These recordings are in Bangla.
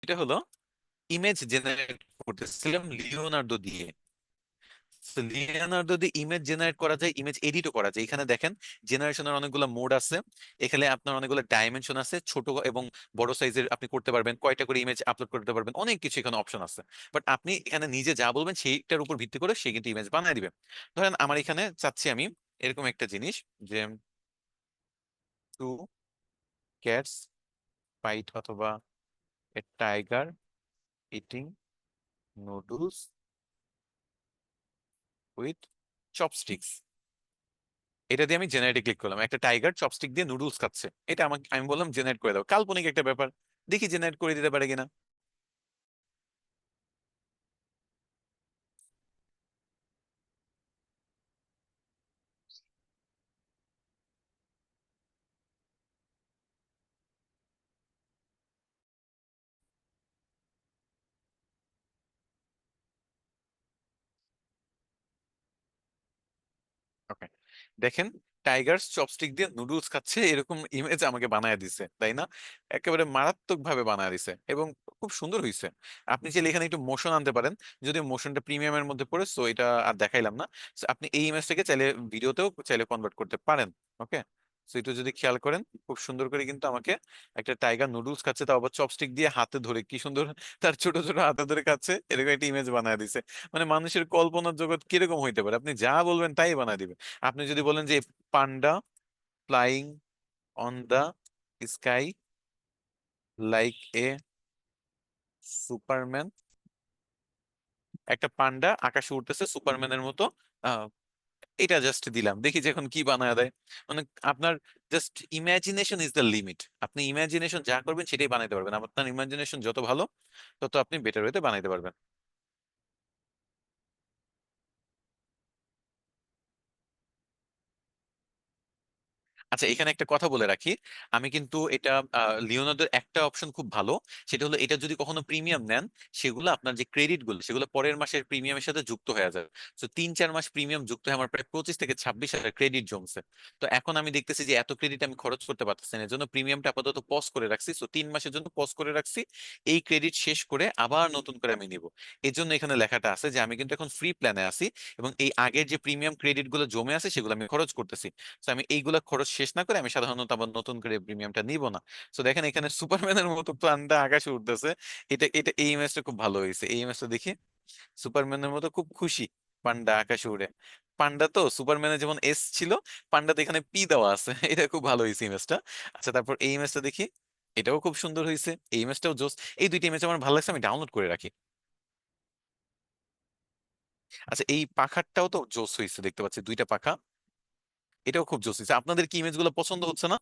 এটা হলো ইমেজ জেনারেট করতেছিলাম লিওনার্দো দিয়ে। লিওনার্দো দিয়ে ইমেজ জেনারেট করা যায়, ইমেজ এডিটও করা যায়। এখানে দেখেন জেনারেশনের অনেকগুলো মোড আছে। এখানে আপনার অনেকগুলো ডাইমেনশন আছে, ছোট এবং বড় সাইজের আপনি করতে পারবেন, কয়টা করে ইমেজ আপলোড করতে পারবেন, অনেক কিছু এখানে অপশন আছে। বাট আপনি এখানে নিজে যা বলবেন সেইটার উপর ভিত্তি করে সে কিন্তু ইমেজ বানিয়ে দিবে। ধরেন আমার এখানে চাচ্ছি আমি এরকম একটা জিনিস, যে টু ক্যাটস ফাইট, অথবা a tiger eating noodles with chopsticks. এটা দিয়ে আমি জেনারেটে ক্লিক করলাম, একটা টাইগার চপস্টিক দিয়ে নুডলস খাচ্ছে, এটা আমাকে, আমি বললাম জেনারেট করে দাও। কাল্পনিক একটা ব্যাপার, দেখি জেনারেট করে দিতে পারে কিনা। ওকে, দেখেন টাইগার চপস্টিক দিয়ে নুডলস খাচ্ছে এরকম ইমেজ আমাকে বানায় দিছে, তাই না? একেবারে মারাত্মক ভাবে বানায় দিছে এবং খুব সুন্দর হয়েছে। আপনি চাইলে এখানে একটু মোশন আনতে পারেন, যদি মোশনটা প্রিমিয়ামের মধ্যে পড়ে, সো এটা আর দেখাইলাম না। So, আপনি এই ইমেজটাকে চাইলে ভিডিওতেও চাইলে কনভার্ট করতে পারেন। ওকে, সো এটা যদি খেয়াল করেন, খুব সুন্দর করে কিন্তু আমাকে একটা টাইগার নুডলস খাচ্ছে, তাও আবার চপস্টিক দিয়ে হাতে ধরে, কি সুন্দর তার ছোট ছোট হাতে ধরে খাচ্ছে, এরকম একটা ইমেজ বানায় দিছে। মানে মানুষের কল্পনার জগৎ কিরকম হইতে পারে, আপনি যা বলবেন তাই বানায় দিবে। আপনি যদি বলেন যে panda flying on the sky like a superman, একটা পান্ডা আকাশে উঠতেছে সুপারম্যানের মতো, আহ, এটা জাস্ট দিলাম, দেখি যে এখন কি বানায় দেয়। মানে আপনার just imagination is the limit, আপনি ইমাজিনেশন যা করবেন সেটাই বানাইতে পারবেন। আপনার ইমাজিনেশন যত ভালো, তত আপনি বেটার ওয়েতে বানাইতে পারবেন। আচ্ছা, এখানে একটা কথা বলে রাখি, আমি কিন্তু এটা লিওনার্দোর একটা অপশন খুব ভালো, সেটা হলো এটা যদি কখনো প্রিমিয়াম নেন, সেগুলো আপনার যে ক্রেডিট গুলো সেগুলো পরের মাসের প্রিমিয়ামের সাথে যুক্ত হয়ে যাবে। তো 3-4 মাস প্রিমিয়াম যুক্ত হয়ে আমার প্রায় 25 থেকে 26 হাজার ক্রেডিট জমছে। তো এখন আমি দেখতেছি যে এত ক্রেডিট আমি খরচ করতে পারতেছি না, এর জন্য প্রিমিয়ামটা আপাতত পজ করে রাখছি। তো 3 মাসের জন্য পজ করে রাখছি, এই ক্রেডিট শেষ করে আবার নতুন করে আমি নিব। এই জন্য এখানে লেখাটা আছে যে আমি কিন্তু এখন ফ্রি প্ল্যানে আছি, এবং এই আগের যে প্রিমিয়াম ক্রেডিট গুলো জমে আছে সেগুলো আমি খরচ করতেছি। তো আমি এইগুলা খরচ শেষ না করে আমি সাধারণত আবার নতুন করে প্রিমিয়ামটা নিব না। তো দেখেন এখানে সুপারম্যানের মতো প্ল্যানটা আকাশে উঠতেছে। এটা এটা এই ইমেজটা খুব ভালো হয়েছে, এই ইমেজটা দেখি। সুপারম্যানের মতো খুব খুশি, পান্ডা আকাশে উড়ে। পান্ডা তো সুপারম্যানের যেমন এস ছিল, পান্ডাতে এখানে পি দেওয়া আছে এটা খুব ভালো হয়েছে ইমেজটা। আচ্ছা, তারপর এই ইমেজটা দেখি, এটাও খুব সুন্দর হয়েছে, এই ইমেজটাও জোস। এই দুইটা ইমেজ আমার ভালো লাগছে, আমি ডাউনলোড করে রাখি। আচ্ছা, এই পাখাটাও তো জোস হয়েছে, দেখতে পাচ্ছি দুইটা পাখা, এটাও খুব জোস হয়েছে। আপনাদের কি ইমেজ গুলো পছন্দ হচ্ছে না?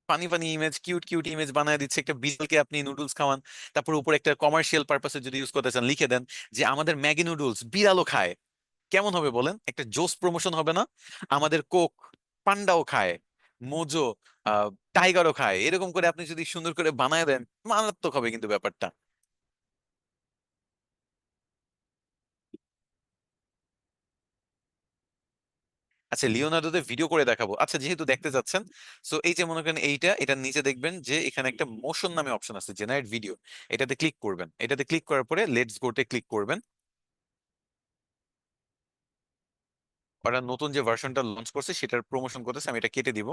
Funny funny image, cute cute image বানায় দিচ্ছে, একটা বিড়ালকে আপনি নুডলস খাওয়ান, তারপর উপরে একটা কমার্শিয়াল পারপাসে যদি ইউজ করতে চান লিখে দেন যে আমাদের ম্যাগি নুডলস বিড়ালও খায়। কেমন হবে বলেন, একটা জোস প্রমোশন হবে না? আমাদের কোক পান্ডাও খায়, মোজো আহ টাইগারও খায়, এরকম করে আপনি যদি সুন্দর করে বানায় দেন, মারাত্মক হবে কিন্তু ব্যাপারটা। আচ্ছা, লিওনার্দোতে ভিডিও করে দেখাবো। আচ্ছা, যেহেতু দেখতে যাচ্ছেন, সো এই যে মনে করেন এইটা, এটার নিচে দেখবেন যে এখানে একটা মোশন নামে অপশন আছে, জেনারেট ভিডিও। এটাতে ক্লিক করবেন, এটাতে ক্লিক করার পরে লেটস গোতে ক্লিক করবেন। ওরা নতুন যে ভার্সনটা লঞ্চ করছে সেটার প্রমোশন করতেছে, আমি এটা কেটে দিব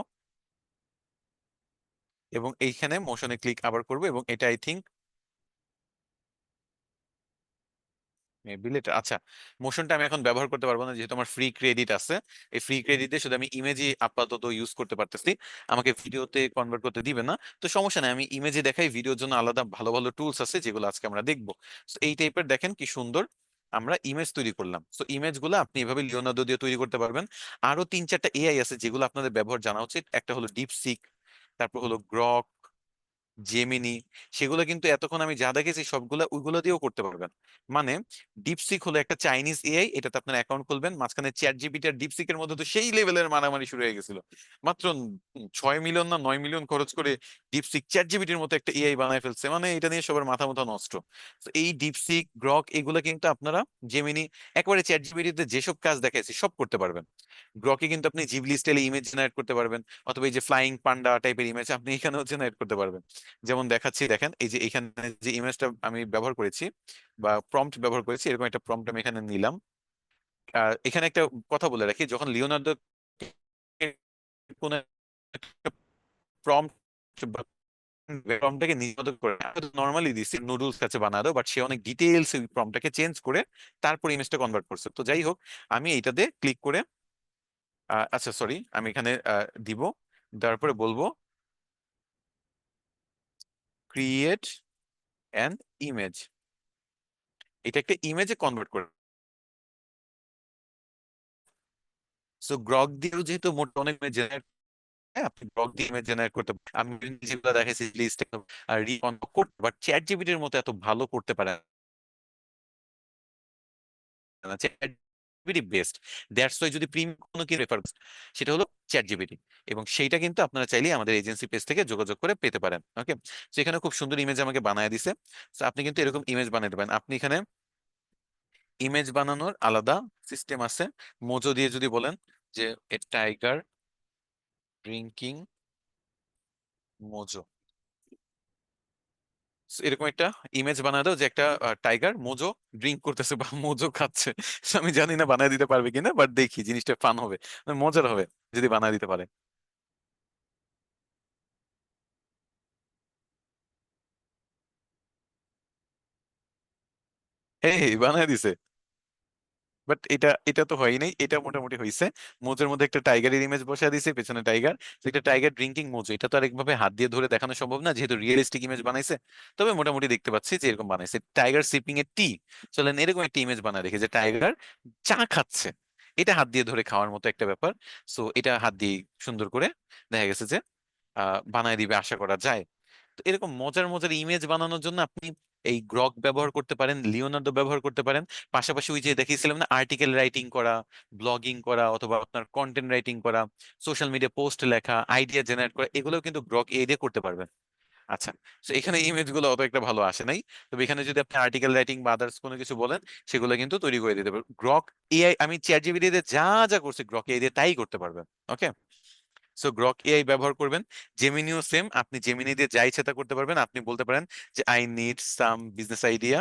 এবং এইখানে মোশনে ক্লিক আবার করব, এবং এটা আই থিংক বিলেট। আচ্ছা, মোশনটা আমি এখন ব্যবহার করতে পারবো না, যেহেতু আমার ফ্রি ক্রেডিট আছে। এই ফ্রি ক্রেডিটে শুধু আমি ইমেজই আপাতত ইউজ করতে পারতেছি, আমাকে ভিডিওতে কনভার্ট করতে দিবে না। তো সমস্যা নেই, আমি ইমেজে দেখাই, ভিডিওর জন্য আলাদা ভালো ভালো টুলস আছে যেগুলো আজকে আমরা দেখবো। তো এই টাইপের দেখেন কি সুন্দর আমরা ইমেজ তৈরি করলাম। তো ইমেজগুলো আপনি এভাবে লিওনার্দো দিয়ে তৈরি করতে পারবেন। আরো 3-4টা এআই আছে যেগুলো আপনাদের ব্যবহার জানা উচিত, একটা হলো ডিপসিক, তারপর হলো গ্রক, জেমিনি, সেগুলো কিন্তু এতক্ষণ আমি যা দেখেছি সবগুলো ওইগুলো দিয়েও করতে পারবেন। মানে ডিপসিক হলো একটা চাইনিজ এআই, এটাতে আপনার অ্যাকাউন্ট খুলবেন, মাঝখানে চ্যাট জিপিটি আর ডিপসিকের মধ্যে তো সেই লেভেলের মারামারি শুরু হয়ে গেছিল। মাত্র 6 মিলিয়ন না 9 মিলিয়ন খরচ করে ডিপসিক চ্যাট জিপিটির মতো একটা এআই বানায় ফেলছে, মানে এটা নিয়ে সবার মাথা মাথা নষ্ট। তো এই ডিপসিক, গ্রক, এগুলো কিন্তু আপনারা জেমিনি, একেবারে চ্যাট জিপিটিতে যেসব কাজ দেখাইছি সব করতে পারবেন। গ্রকে কিন্তু আপনি জিবলি স্টাইলে ইমেজ জেনারেট করতে পারবেন, অথবা এই যে ফ্লাইং পান্ডা টাইপের ইমেজ আপনি এখানেও জেনারেট করতে পারবেন। যেমন দেখাচ্ছি দেখেন, এই যে এখানে যে ইমেজটা আমি ব্যবহার করেছি বা প্রম্পট ব্যবহার করেছি, এরকম একটা প্রম্পট আমি এখানে নিলাম। এখানে একটা কথা বলে রাখি, যখন লিওনার্দো কোন একটা প্রম্পট বা প্রম্পটটাকে নির্ধারণ করে নর্মালি দিছি নুডলস কাছে বানাতো, বাট সে অনেক ডিটেইলস ওই প্রম্পটটাকে চেঞ্জ করে তারপর ইমেজটা কনভার্ট করছে। তো যাই হোক, আমি এইটাতে ক্লিক করে আচ্ছা সরি, আমি এখানে দিব, তারপরে বলবো ক্রিয়েট অ্যান ইমেজ, এটা একটা ইমেজে কনভার্ট করে। সো গ্রক দিয়েও যেহেতু মোট অনেক ইমেজ জেনারেট, হ্যাঁ আপনি গ্রক দিয়ে ইমেজ জেনারেট করতে পারেন। আমি যেগুলো দেখেছি লিস্ট আর রিকন করতে, বাট চ্যাট জিপিটির মতো এত ভালো করতে পারে না। Chat GPT best, that's why যদি প্রিমিয়াম কোনো কি রেফার, সেটা হলো চ্যাট জিপিটি। এবং সেইটা কিন্তু আপনারা চাইলেই আমাদের এজেন্সি পেজ থেকে যোগাযোগ করে পেতে পারেন। ওকে, তো এখানে খুব সুন্দর ইমেজ আমাকে বানায় দিছে। তো আপনি কিন্তু এরকম ইমেজ বানাতে পারেন। আপনি এখানে ইমেজ বানানোর আলাদা সিস্টেম আছে। মোজো দিয়ে যদি বলেন যে এ টাইগার ড্রিঙ্কিং মোজো, এরকম একটা ইমেজ বানায় দাও যে একটা টাইগার মোজো ড্রিঙ্ক করতেছে বা মোজো খাচ্ছে। So আমি জানি না বানায় দিতে পারবে কিনা, বাট দেখি জিনিসটা ফান হবে, মানে মজার হবে যদি বানায় দিতে পারে। এই বানায় দিছে, বাট এটা এটা তো হয় নাই, এটা মোটামুটি হয়েছে। মোজের মধ্যে একটা টাইগারের ইমেজ বসায় দিছে, পেছনে টাইগার, একটা টাইগার ড্রিঙ্কিং মোজো। এটা তো আর একভাবে হাত দিয়ে ধরে দেখানো সম্ভব না, যেহেতু রিয়েলিস্টিক ইমেজ বানাইছে। তবে মোটামুটি দেখতে পাচ্ছি যে এরকম বানাইছে। টাইগার সিপিং এ টি, চলেন এরকম একটা ইমেজ বানায় রেখে যে টাইগার চা খাচ্ছে, এটা হাত দিয়ে ধরে খাওয়ার মতো একটা ব্যাপার। সো এটা হাত দিয়ে সুন্দর করে দেখা গেছে যে বানায় দিবে আশা করা যায়। তো এরকম মজার মজার ইমেজ বানানোর জন্য আপনি এই গ্রক ব্যবহার করতে পারেন, লিওনার্দো ব্যবহার করতে পারেন। পাশাপাশি ওই যে দেখিয়েছিলাম না, আর্টিকেল রাইটিং করা, ব্লগিং করা, অথবা আপনার কন্টেন্ট রাইটিং করা, সোশ্যাল মিডিয়া পোস্ট লেখা, আইডিয়া জেনারেট করা, এগুলোও কিন্তু গ্রক এ দিয়ে করতে পারবেন। আচ্ছা, তো এখানে ইমেজ গুলো অত একটা ভালো আসে নাই। তবে এখানে যদি আপনি আর্টিকেল রাইটিং বা আদার্স কোনো কিছু বলেন, সেগুলো কিন্তু তৈরি করে দিতে পারবেন। গ্রক এআই আমি চ্যাট জিপিটি দিয়ে যা যা করছি গ্রক এআই দিয়ে তাই করতে পারবেন। ওকে, সো গ্রক এআই ব্যবহার করবেন। জেমিনিও সেম, আপনি জেমিনি দিয়ে যা ইচ্ছা তা করতে পারবেন। আপনি বলতে পারেন যে I need some business idea,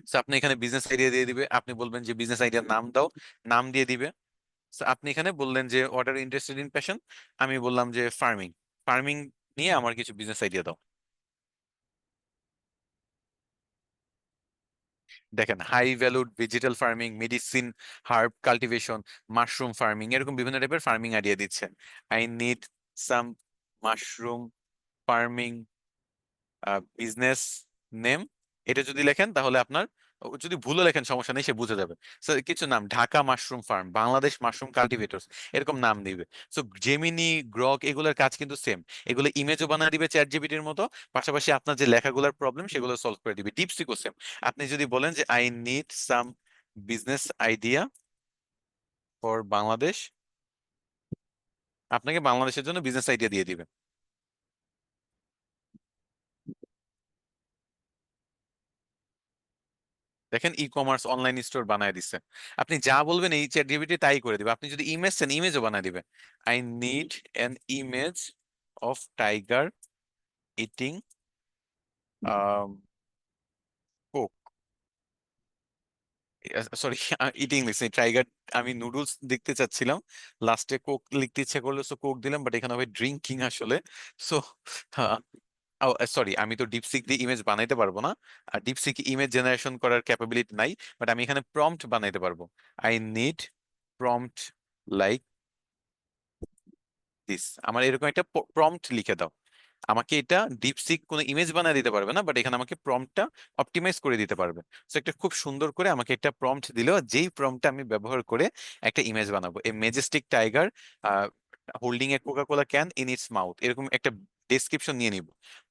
so আপনি এখানে বিজনেস আইডিয়া দিয়ে দিবে। আপনি বলবেন যে বিজনেস আইডিয়ার নাম দাও, নাম দিয়ে দিবে। সো আপনি এখানে বললেন যে what are interested in passion, আমি বললাম যে ফার্মিং, ফার্মিং নিয়ে আমার কিছু বিজনেস আইডিয়া দাও। দেখেন, high valued vegetable farming, medicine, herb cultivation, mushroom farming, এরকম বিভিন্ন টাইপের ফার্মিং আইডিয়া দিচ্ছে। I need some mushroom farming business name, এটা যদি লেখেন তাহলে আপনার, যদি ভুলও লেখেন সমস্যা নেই, সে বুঝে যাবে। So, কিছু নাম, Dhaka mushroom farm, Bangladesh mushroom cultivators, এরকম নাম দিবে। সো জেমিনি, গ্রক, এগুলোর কাজ কিন্তু সেম। এগুলো ইমেজও বানিয়ে দিবে চ্যাট জিপিটির মতো, পাশাপাশি আপনার যে লেখাগুলোর প্রবলেম সেগুলো সলভ করে দিবে। ডিপসিকও সেম। আপনি যদি বলেন যে I need some business idea for Bangladesh, আপনাকে বাংলাদেশের জন্য বিজনেস আইডিয়া দিয়ে দিবে। দেখেন, ই কমার্স অনলাইন স্টোর বানায় দিচ্ছে। আপনি যা বলবেন এই চ্যাট জিপিটি তাই করে দিবে। আপনি যদি ইমেজ চান, ইমেজও বানায় দিবে। I need an image of tiger eating Coke, sorry eating লিখছি টাইগার, আমি নুডলস দেখতে চাচ্ছিলাম, লাস্টে কোক লিখতে ইচ্ছে করলো, সো কোক দিলাম, বাট এখানে হবে ড্রিঙ্কিং আসলে। সো সরি, আমি তো ডিপসিক দিয়ে ইমেজ বানাইতে পারবো না, আর ডিপসিক ইমেজ জেনারেশন করার ক্যাপাবিলিটি নাই। বাট আমি এখানে প্রম্পট বানাইতে পারবো। I need prompt like this, আমার এরকম একটা প্রম্পট লিখে দাও। আমাকে এটা ডিপসিক কোনো ইমেজ বানিয়ে দিতে পারবে না, বাট এখানে আমাকে প্রম্পটটা অপটিমাইজ করে দিতে পারবে। সো একটা খুব সুন্দর করে আমাকে একটা প্রম্পট দিল, যেই প্রম্পটটা আমি ব্যবহার করে একটা ইমেজ বানাবো। এই majestic tiger holding a coca cola can in its mouth, এরকম একটা ডেসক্রিপশন নিয়ে নিব।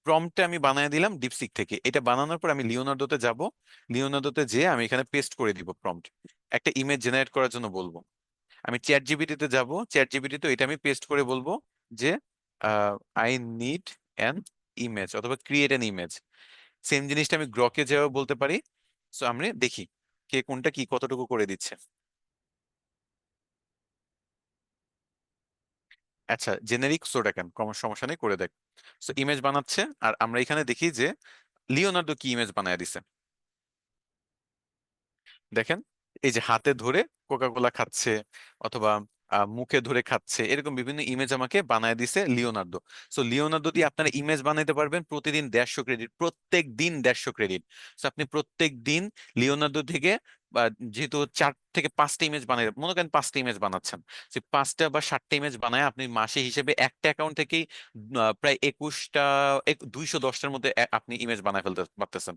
প্রম্পটটা আমি বানিয়ে দিলাম ডিপসিক থেকে। এটা বানানোর পর আমি লিওনার্দোতে যাব। লিওনার্দোতে যেয়ে আমি এখানে পেস্ট করে দিব প্রম্পট, একটা ইমেজ জেনারেট করার জন্য বলবো। আমি চ্যাট জিপিটিতে যাব, চ্যাট জিপিটিতে এটা আমি পেস্ট করে বলবো যে আই নিড অ্যান ইমেজ অথবা ক্রিয়েট অ্যান ইমেজ। সেম জিনিসটা আমি গ্রকে যেও বলতে পারি। সো আমরা দেখি কে কোনটা কি কতটুকু করে দিচ্ছে। আচ্ছা, জেনেরিক সোটা কেন, কম সমস্যা নেই, করে দেখ। সো ইমেজ বানাচ্ছে, আর আমরা এখানে দেখি যে লিওনার্দো কি ইমেজ বানায় দিছে। দেখেন, এই যে হাতে ধরে কোকা কোলা খাচ্ছে, অথবা মুখে ধরে খাচ্ছে, এরকম বিভিন্ন ইমেজ আমাকে বানায় দিছে লিওনার্দো। সো লিওনার্দো দিয়ে আপনারা ইমেজ বানাইতে পারবেন প্রতিদিন 150 ক্রেডিট, প্রত্যেক দিন 150 ক্রেডিট। সো আপনি প্রত্যেক দিন লিওনার্দো থেকে বা যেহেতু 4 থেকে 5টা ইমেজ বানাই, মনে করেন 5টা ইমেজ বানাচ্ছেন, সে 5টা বা 7টা ইমেজ বানায় আপনি মাসে হিসেবে একটা অ্যাকাউন্ট থেকেই প্রায় 21টা, 210টার মধ্যে আপনি ইমেজ বানায় ফেলতে পারতেছেন।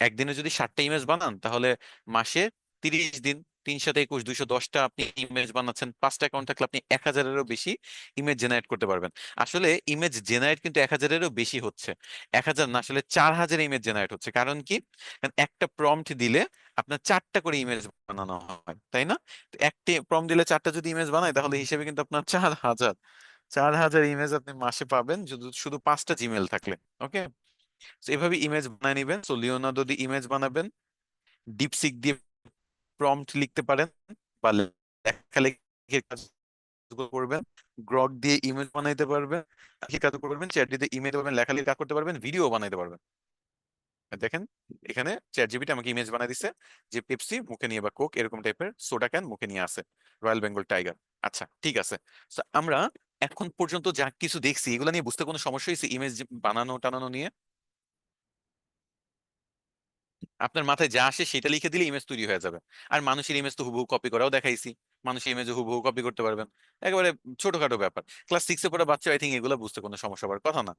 একদিনে যদি 7টা ইমেজ বানান, তাহলে মাসে 30 দিন, 3 7 21, 210টা আপনি ইমেজ বানাচ্ছেন। 5টা অ্যাকাউন্ট থাকলে আপনি 1000-এরও বেশি ইমেজ জেনারেট করতে পারবেন। আসলে ইমেজ জেনারেট কিন্তু 1000-এরও বেশি হচ্ছে, 1000 না, আসলে 4000 ইমেজ জেনারেট হচ্ছে। কারণ কি? কারণ একটা প্রম্পট দিলে আপনার 4টা করে ইমেজ বানানো হয়, তাই না? তো একটা প্রম্পট দিলে 4টা যদি ইমেজ বানায়, তাহলে হিসেবে কিন্তু আপনার 4000, 4000 ইমেজ আপনি মাসে পাবেন শুধু শুধু 5টা জিমেল থাকলে। ওকে, তো এভাবে ইমেজ বানিয়ে নিবেন। সো লিওনার্দো দিয়ে ইমেজ বানাবেন, ডিপসিক দিয়ে প্রম্পট লিখতে পারেন বা লেখালেখির কাজ করবেন, গ্রক দিয়ে ইমেজ বানাইতে পারবেন, কি কাজ করবেন, চ্যাট দিয়ে ইমেজ করবেন, লেখালেখির কাজ করতে পারবেন, ভিডিও বানাইতে পারবেন। দেখেন, এখানে চ্যাট জিপিটি আমাকে ইমেজ বানাই দিছে যে পেপসি মুখে নিয়ে বা কোক এরকম টাইপের সোডা ক্যান মুখে নিয়ে আছে, রয়্যাল বেঙ্গল টাইগার। আচ্ছা, ঠিক আছে। So, আমরা এখন পর্যন্ত যা কিছু দেখছি এগুলো নিয়ে বুঝতে কোনো সমস্যা হয়েছে ইমেজ বানানো টানানো নিয়ে? আপনার মাথায় যা আসে সেটা লিখে দিলে ইমেজ তৈরি হয়ে যাবে। আর মানুষের ইমেজ তো হুবহু কপি করাও দেখাইছি, মানুষের ইমেজ হুবহু কপি করতে পারবেন। একেবারে ছোটখাটো ব্যাপার, ক্লাস 6-এ পড়া বাচ্চা আই থিঙ্ক এগুলো বুঝতে কোনো সমস্যা হওয়ার কথা না।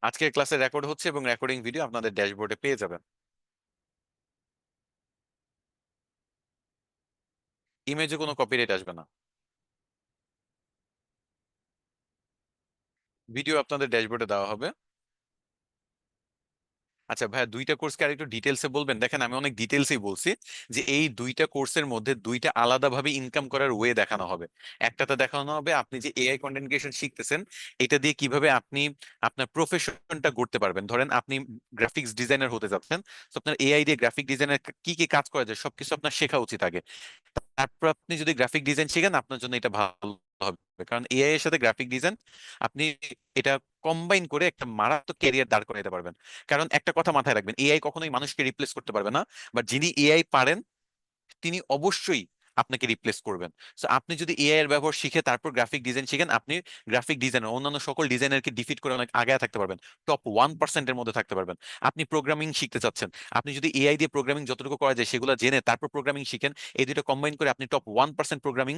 আজকের ক্লাসে রেকর্ড হচ্ছে এবং রেকর্ডিং ভিডিও আপনাদের ড্যাশবোর্ডে পেয়ে যাবেন। ইমেজে কোনো কপিরাইট আসবে না, ভিডিও আপনাদের ড্যাশবোর্ডে দেওয়া হবে। আচ্ছা ভাইয়া, দুইটা কোর্সকে আর একটু ডিটেলসে বলবেন? দেখেন, আমি অনেক ডিটেলসেই বলছি যে এই দুইটা কোর্সের মধ্যে দুইটা আলাদাভাবে ইনকাম করার ওয়ে দেখানো হবে। একটাতে দেখানো হবে আপনি যে এআই কন্টেন্ট ক্রিয়েশন শিখতেছেন, এটা দিয়ে কিভাবে আপনি আপনার প্রফেশনটা গড়তে পারবেন। ধরেন আপনি গ্রাফিক্স ডিজাইনার হতে যাচ্ছেন, তো আপনার এআই দিয়ে গ্রাফিক ডিজাইনের কি কি কাজ করা যায় সবকিছু আপনার শেখা উচিত আগে। তারপর আপনি যদি গ্রাফিক ডিজাইন শিখেন, আপনার জন্য এটা ভালো হবে, কারণ এআই এর সাথে গ্রাফিক ডিজাইন আপনি এটা কম্বাইন করে একটা মারাত্মক ক্যারিয়ার দাঁড় করাতে পারবেন। কারণ একটা কথা মাথায় রাখবেন, এআই কখনোই মানুষকে রিপ্লেস করতে পারবে না, বাট যিনি এআই পারেন তিনি অবশ্যই আপনাকে রিপ্লেস করবেন। সো আপনি যদি এআই এর ব্যবহার শিখে তারপর গ্রাফিক ডিজাইন শিখেন, আপনি গ্রাফিক ডিজাইনার অন্যান্য সকল ডিজাইনারকে ডিফিট করে অনেক আগে থাকতে পারবেন, টপ 1%-এর মধ্যে থাকতে পারবেন। আপনি প্রোগ্রামিং শিখতে চাচ্ছেন, আপনি যদি এআই দিয়ে প্রোগ্রামিং যতটুকু করা যায় সেগুলো জেনে তারপর প্রোগ্রামিং শিখেন, এই দুটো কম্বাইন করে আপনি টপ 1% প্রোগ্রামিং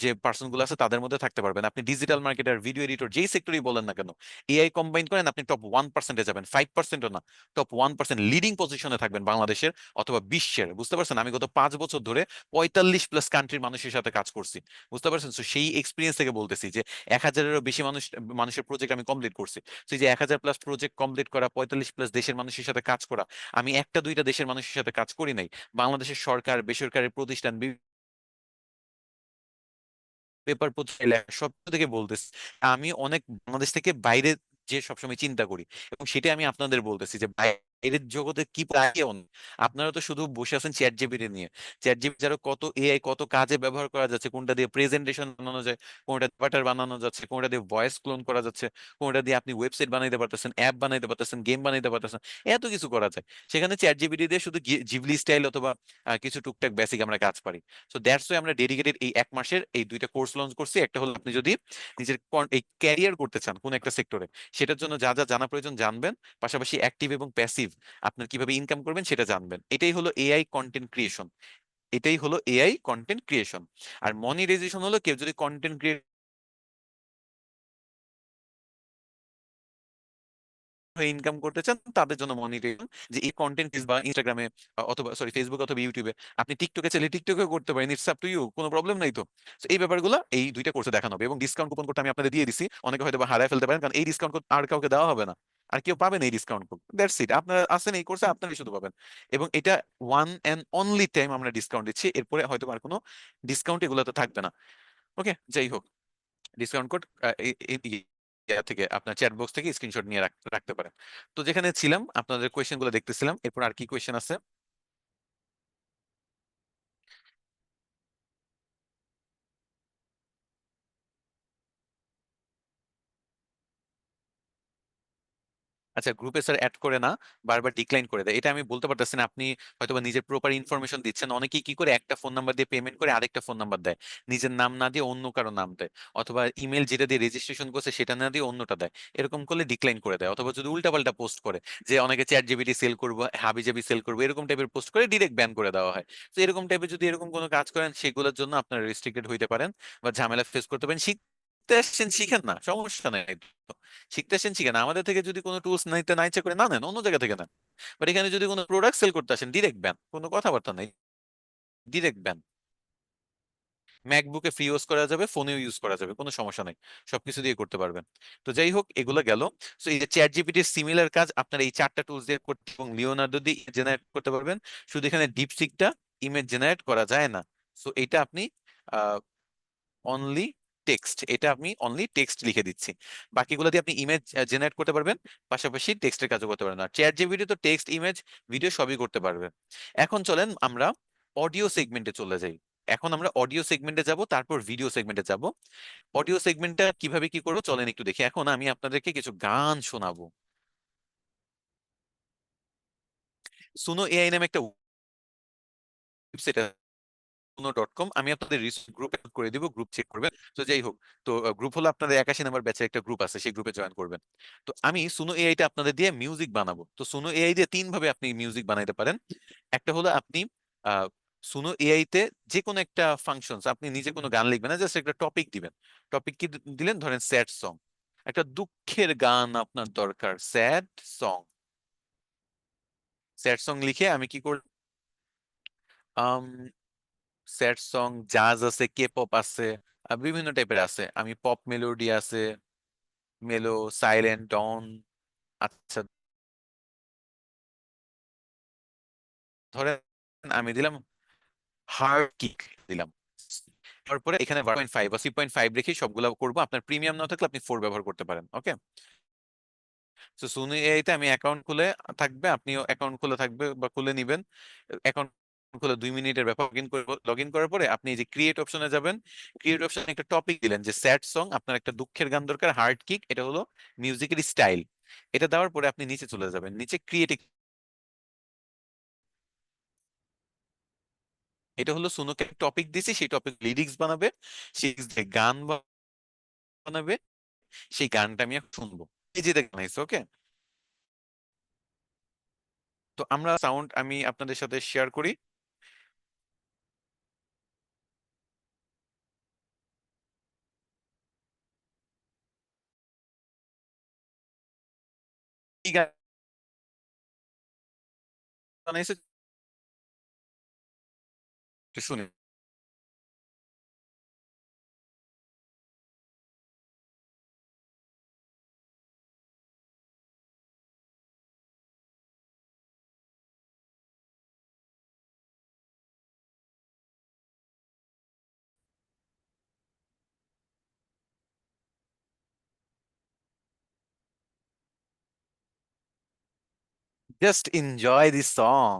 যে পার্সন গুলো আছে তাদের মধ্যে থাকতে পারবেন। আপনি ডিজিটাল মার্কেটার, ভিডিও এডিটর, যেই সেক্টরই বলেন না কেন, এআই কম্বাইন করেন, আপনি টপ 1%-এ যাবেন, 5%ও না, টপ 1% লিডিং পজিশনে থাকবেন বাংলাদেশের অথবা বিশ্বের। বুঝতে পারছেন, আমি গত 5 বছর ধরে 45+ কান্ট্রির মানুষের সাথে কাজ করছি। বুঝতে পারছেন, তো সেই এক্সপিরিয়েন্স থেকে বলতেছি যে 1000-এরও বেশি মানুষের প্রজেক্ট আমি কমপ্লিট করছি। সেই যে 1000+ প্রজেক্ট কমপ্লিট করা, 45+ দেশের মানুষের সাথে কাজ করা, আমি একটা দুইটা দেশের মানুষের সাথে কাজ করি নাই। বাংলাদেশের সরকার, বেসরকারি প্রতিষ্ঠান, পেপার পত্রিকা লেখা সব থেকে বলতেছি, আমি অনেক বাংলাদেশ থেকে বাইরে যে সবসময় চিন্তা করি, এবং সেটা আমি আপনাদের বলতেছি যে বাইরের জগতে কি প্রায় আপনারা তো শুধু বসে আছেন চ্যাট জিপিটি নিয়ে। চ্যাট জিপিটি যারা কত এআই কত কাজে ব্যবহার করা যাচ্ছে, কোনটা দিয়ে প্রেজেন্টেশন বানানো যায়, কোনটা বাটার বানানো যাচ্ছে, কোনটা দিয়ে ভয়েস ক্লোন করা যাচ্ছে, কোনটা দিয়ে আপনি ওয়েবসাইট বানাইতে পারতেছেন, অ্যাপ বানাইতে পারতেছেন, গেম বানাইতে পারতেছেন, এত কিছু করা যায়। সেখানে চ্যাট জিপিটি দিয়ে শুধু জিবলি স্টাইল অথবা কিছু টুকটাক বেসিক আমরা কাজ পারি। সো দ্যাটস ওয়াই আমরা ডেডিকেটেড এই 1 মাসের এই দুইটা কোর্স লঞ্চ করছি। একটা হলো আপনি যদি নিজের এই ক্যারিয়ার করতে চান কোন একটা সেক্টরে, সেটার জন্য যা যা জানা প্রয়োজন জানবেন, পাশাপাশি অ্যাক্টিভ এবং প্যাসিভ আপনার কিভাবে ইনকাম করবেন সেটা জানবেন। এটাই হলো এআই কন্টেন্ট ক্রিয়েশন, এটাই হলো এআই কন্টেন্ট ক্রিয়েশন। আর মনিটাইজেশন হলো কেউ যদি কন্টেন্ট ইনকাম করতে চান তাদের জন্য মনিটাইজেশন, যে এই কন্টেন্ট বা ইনস্টাগ্রামে অথবা সরি ফেসবুক অথবা ইউটিউবে, আপনি টিকটকে চাইলে টিকটকে করতে পারেন, ইটস আপ টু ইউ, কোনো প্রবলেম নাই তো। So এই ব্যাপারগুলো এই দুইটা কোর্সে দেখানো হবে, এবং ডিসকাউন্ট কুপন কোড আমি আপনাদের দিয়ে দিছি, অনেকে হয়তো বা হারায় ফেলতে পারেন, কারণ এই ডিসকাউন্ট কোড আর কাউকে দেওয়া হবে না, আর কেউ পাবেন এই ডিসকাউন্ট কোড, দ্যাটস ইট, আপনারা আছেন এই কোর্সে আপনারাই শুধু পাবেন। এবং এটা ওয়ান এন্ড অনলি টাইম আমরা ডিসকাউন্ট দিচ্ছি, এরপরে হয়তো আর কোনো ডিসকাউন্ট এগুলো তো থাকবে না। ওকে, যাই হোক, ডিসকাউন্ট কোড থেকে আপনার চ্যাট বক্স থেকে স্ক্রিনশট নিয়ে রাখতে পারেন। তো যেখানে ছিলাম আপনাদের কোয়েশ্চেন গুলো দেখতেছিলাম, এরপর আর কি কোয়েশ্চেন আছে? আচ্ছা, গ্রুপে স্যার অ্যাড করে না, বারবার ডিক্লাইন করে দেয়, এটা আমি বলতে পারতেছি না। আপনি হয়তোবা নিজের প্রপার ইনফরমেশন দিচ্ছেন, অনেকেই কি করে একটা ফোন নাম্বার দিয়ে পেমেন্ট করে আরেকটা ফোন নাম্বার দেয়, নিজের নাম না দিয়ে অন্য কারো নাম দেয়, অথবা ইমেল যেটা দিয়ে রেজিস্ট্রেশন করছে সেটা না দিয়ে অন্যটা দেয়, এরকম করলে ডিক্লাইন করে দেয়। অথবা যদি উল্টাপাল্টা পোস্ট করে, যে অনেকে চ্যাট জিপিটি সেল করবো, হাবি জাবি সেল করবো, এরকম টাইপের পোস্ট করে ডিরেক্ট ব্যান করে দেওয়া হয়। তো এরকম টাইপের যদি এরকম কোনো কাজ করেন, সেগুলোর জন্য আপনারা রেস্ট্রিক্টেড হইতে পারেন বা ঝামেলা ফেস করতে পারেন। শিখতে আসছেন শিখেন না, সমস্যা নেই। শিখতে আসেন শিখেন, আমাদের থেকে যদি কোনো টুলস নিতে না ইচ্ছা করে না নেন, অন্য জায়গা থেকে নেন। বাট এখানে যদি কোনো প্রোডাক্ট সেল করতে আসেন, ডিরেক্ট ব্যান, কোনো কথাবার্তা নেই, ডিরেক্ট ব্যান। ম্যাকবুকে ফ্রি ইউজ করা যাবে, ফোনেও ইউজ করা যাবে, কোনো সমস্যা নেই, সবকিছু দিয়ে করতে পারবেন। তো যাই হোক, এগুলো গেল। সো এই যে চ্যাট জিপিটির সিমিলার কাজ আপনারা এই চারটা টুলস দিয়ে করতে এবং লিওনার্দো দিয়ে জেনারেট করতে পারবেন। শুধু এখানে ডিপসিকটা ইমেজ জেনারেট করা যায় না। সো এটা আপনি অনলি টেক্সট, এটা আমি অনলি টেক্সট লিখে দিচ্ছি। বাকিগুলো দিয়ে আপনি ইমেজ জেনারেট করতে পারবেন, পাশাপাশি টেক্সটের কাজও করতে পারবেন। আর চ্যাট জিপিটি তো টেক্সট, ইমেজ, ভিডিও সবই করতে পারবেন। এখন চলেন আমরা অডিও সেগমেন্টে চলে যাই। এখন আমরা অডিও সেগমেন্টে যাব, তারপর ভিডিও সেগমেন্টে যাব। অডিও সেগমেন্টটা কিভাবে কি করবো চলেন একটু দেখি। এখন আমি আপনাদেরকে কিছু গান শোনাবো। সুনো এআই নামে একটা ওয়েবসাইট, suno.com, আমি আপনাদের গ্রুপ অ্যাড করে দিব, গ্রুপ চেক করবেন। তো যাই হোক, তো গ্রুপ হলো আপনাদের 81 নাম্বার ব্যাচের একটা গ্রুপ আছে, সেই গ্রুপে জয়েন করবেন। তো আমি সুনো এআই টা আপনাদের দিয়ে মিউজিক বানাবো। তো সুনো এআই দিয়ে তিন ভাবে আপনি মিউজিক বানাইতে পারেন। একটা হলো আপনি আহ সুনো এআই তে যে কোনো একটা ফাংশনস, আপনি নিজে কোনো গান লিখবেন না, জাস্ট একটা টপিক দিবেন। টপিক কি দিলেন, ধরেন স্যাড সং, একটা দুঃখের গান আপনার দরকার, স্যাড সং। স্যাড সং লিখে আমি কি করব, স্যাড সং, জাজ আছে, কে পপ আছে, বিভিন্ন টাইপের আছে, আমি পপ মেলোডি আছে, মেলো, সাইলেন্ট, ডন। আচ্ছা, ধরেন আমি দিলাম হার্ড কিক দিলাম। তারপরে এখানে 1.5 বা 3.5 রেখে সবগুলো করবো। আপনার প্রিমিয়াম না থাকলে আপনি 4 ব্যবহার করতে পারেন। ওকে, তো সুনি এআইতে আমি অ্যাকাউন্ট খুলে থাকবে, আপনিও অ্যাকাউন্ট খুলে থাকবে বা খুলে নিবেন। অ্যাকাউন্ট খুলে 2 মিনিটের ব্যাপার, লগ ইন করার পরে আপনি এই যে ক্রিয়েট অপশনে যাবেন। ক্রিয়েট অপশনে একটা টপিক দিলেন যে স্যাড সং, আপনার একটা দুঃখের গান দরকার, হার্ড কিক, এটা হলো মিউজিকের স্টাইল। এটা দেওয়ার পরে আপনি নিচে চলে যাবেন, নিচে ক্রিয়েট, এটা হলো সুনোকে টপিক দিছি, সেই টপিক লিরিক্স বানাবে, সেই lyrics দিয়ে গান বানাবে, সেই গানটা আমি এখন শুনবো। এই যে দেখেন, ওকে। তো আমরা সাউন্ড আমি আপনাদের সাথে শেয়ার করি। কি গান বানাইছে একটু শুনি। Just enjoy this song.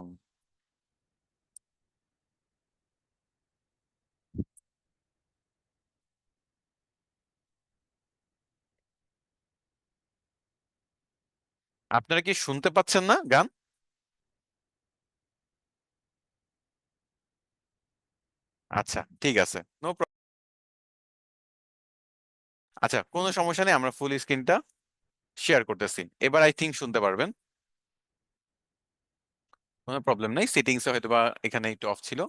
আপনারা কি শুনতে পাচ্ছেন না গান? আচ্ছা, ঠিক আছে, নো প্রবলেম। আচ্ছা, কোনো সমস্যা নেই, আমরা ফুল স্ক্রিনটা শেয়ার করতেছি, এবার আই থিংক শুনতে পারবেন। কোনো প্রবলেম নাই, সেটিংস এ হয়তো বা এখানে একটু অফ ছিল।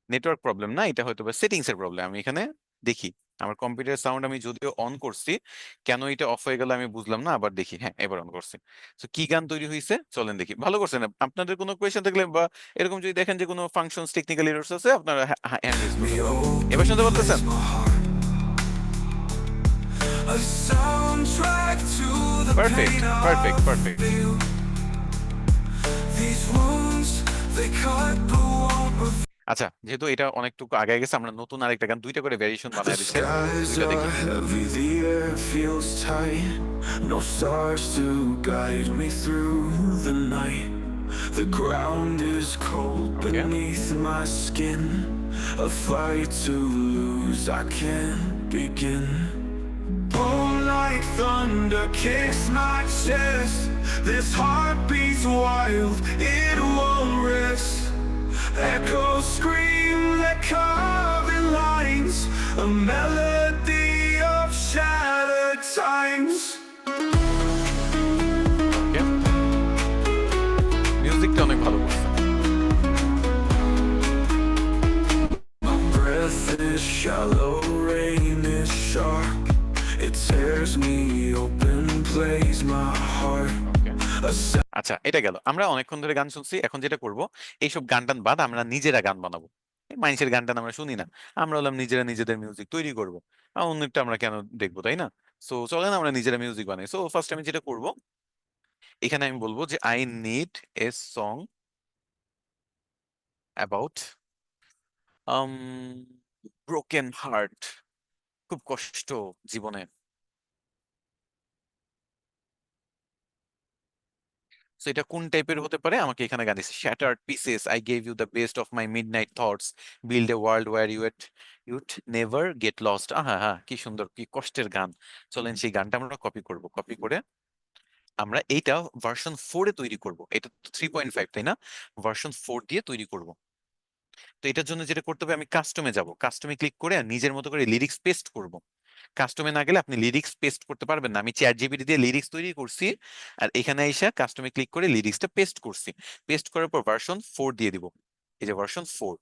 নেটওয়ার্ক প্রবলেম না, এটা হয়তো বা সেটিংস এর প্রবলেম, আমি এখানে দেখি। আমার কম্পিউটার সাউন্ড আমি যদিও অন করছি, কেন এটা অফ হয়ে গেল আমি বুঝলাম না, আবার দেখি। হ্যাঁ, এবার অন করছি। তো কি গান তৈরি হয়েছে চলেন দেখি। ভালো করছেন। আপনাদের কোনো কোয়েশ্চেন থাকলে বা এরকম যদি দেখেন যে কোনো ফাংশনস টেকনিক্যাল এরর্স আছে, আপনারা হ্যান্ড রেজ করবেন। এবার শুনতে পারতেছেন? A soundtrack to the perfect, pain perfect, I perfect. feel. These wounds, they cut but won't reveal. আচ্ছা, যেহেতু এটা অনেকটুকু আগে গেছে, আমরা নতুন আরেকটা গান, দুইটা করে ভ্যারিয়েশন The বানায় দিচ্ছে, skies দুইটা দেখি। are heavy, the air feels tight. No stars to guide me through the night. The ground is cold Okay. beneath my skin. A fight to lose, I can't begin. Oh, like thunder, kiss my chest. This heart beats wild, it won't rest. Echoes scream, let carving lines. A melody of shattered times. মিউজিকটা অনেক ভালো করছে। My breath is shallow, rain is sharp. It tears me open, plays my heart. A আচ্ছা, এটা গেল। আমরা অনেকক্ষণ ধরে গান শুনছি, এখন যেটা করব, এইসব গান টান বাদ আমরা নিজেরা গান বানাবো। এই মানুষের গান টান আমরা শুনি না, আমরা হলাম নিজেরা নিজেদের মিউজিক তৈরি করবো। আর অন্যটা আমরা কেন দেখবো, তাই না? সো চলেন আমরা নিজেরা মিউজিক বানাই। সো ফার্স্ট আমি যেটা করব, এখানে আমি বলবো যে I need a song about broken heart, খুব কষ্ট জীবনে। সো এটা কোন টাইপের হতে পারে আমাকে এখানে গান দিচ্ছে, shattered pieces, I gave you the best of my midnight thoughts, build a world where you'd never get lost. আহা হা, কি সুন্দর, কি কষ্টের গান। চলেন সেই গানটা আমরা কপি করব, কপি করে আমরা এইটা ভার্সন 4 এ তৈরি করব। এটা তো 3.5, তাই না? ভার্সন 4 দিয়ে তৈরি করব। তো এটার জন্য যেটা করতে হবে, আমি কাস্টমে যাব, কাস্টমে ক্লিক করে নিজের মতো করে লিরিক্স পেস্ট করব। কাস্টমে না গেলে আপনি লিরিক্স পেস্ট করতে পারবেন না। আমি চ্যাট জিপিটি দিয়ে লিরিক্স তৈরি করছি, আর এখানে এসে কাস্টমে ক্লিক করে লিরিক্সটা পেস্ট করছি। পেস্ট করার পর ভার্সন 4 দিয়ে দিব। এই যে ভার্সন 4,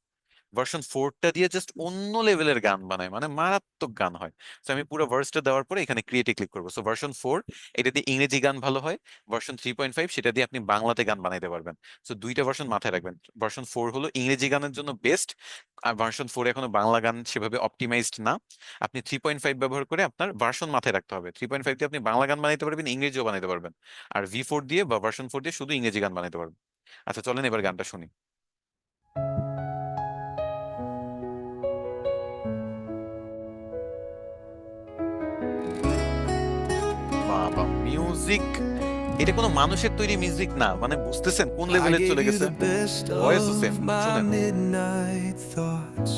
ভার্সন 4টা দিয়ে জাস্ট অন্য লেভেলের গান বানায়, মানে মারাত্মক গান হয়। তো আমি পুরো ভার্সটা দেওয়ার পরে এখানে ক্রিয়েটে ক্লিক করবো। সো ভার্সন 4, এটা দিয়ে ইংরেজি গান ভালো হয়। ভার্সন 3.5, সেটা দিয়ে আপনি বাংলাতে গান বানাইতে পারবেন। সো দুইটা ভার্সন মাথায় রাখবেন। ভার্সন 4 হলো ইংরেজি গানের জন্য বেস্ট, আর ভার্সন 4 এখনো বাংলা গান সেভাবে অপটিমাইজড না। আপনি 3.5 ব্যবহার করে আপনার ভার্সন মাথায় রাখতে হবে। 3.5 দিয়ে আপনি বাংলা গান বানাইতে পারবেন, ইংরেজিও বানাইতে পারবেন। আর V4 দিয়ে বা ভার্সন 4 দিয়ে শুধু ইংরেজি গান বানাইতে পারবেন। আচ্ছা চলেন এবার গানটা শুনি। বাবা, মিউজিক! এটা কোনো মানুষের তৈরি মিউজিক না, মানে বুঝতেছেন কোন I লেভেলে gave চলে you গেছে? the best ভয়েসও of same, my শুনেন। midnight thoughts.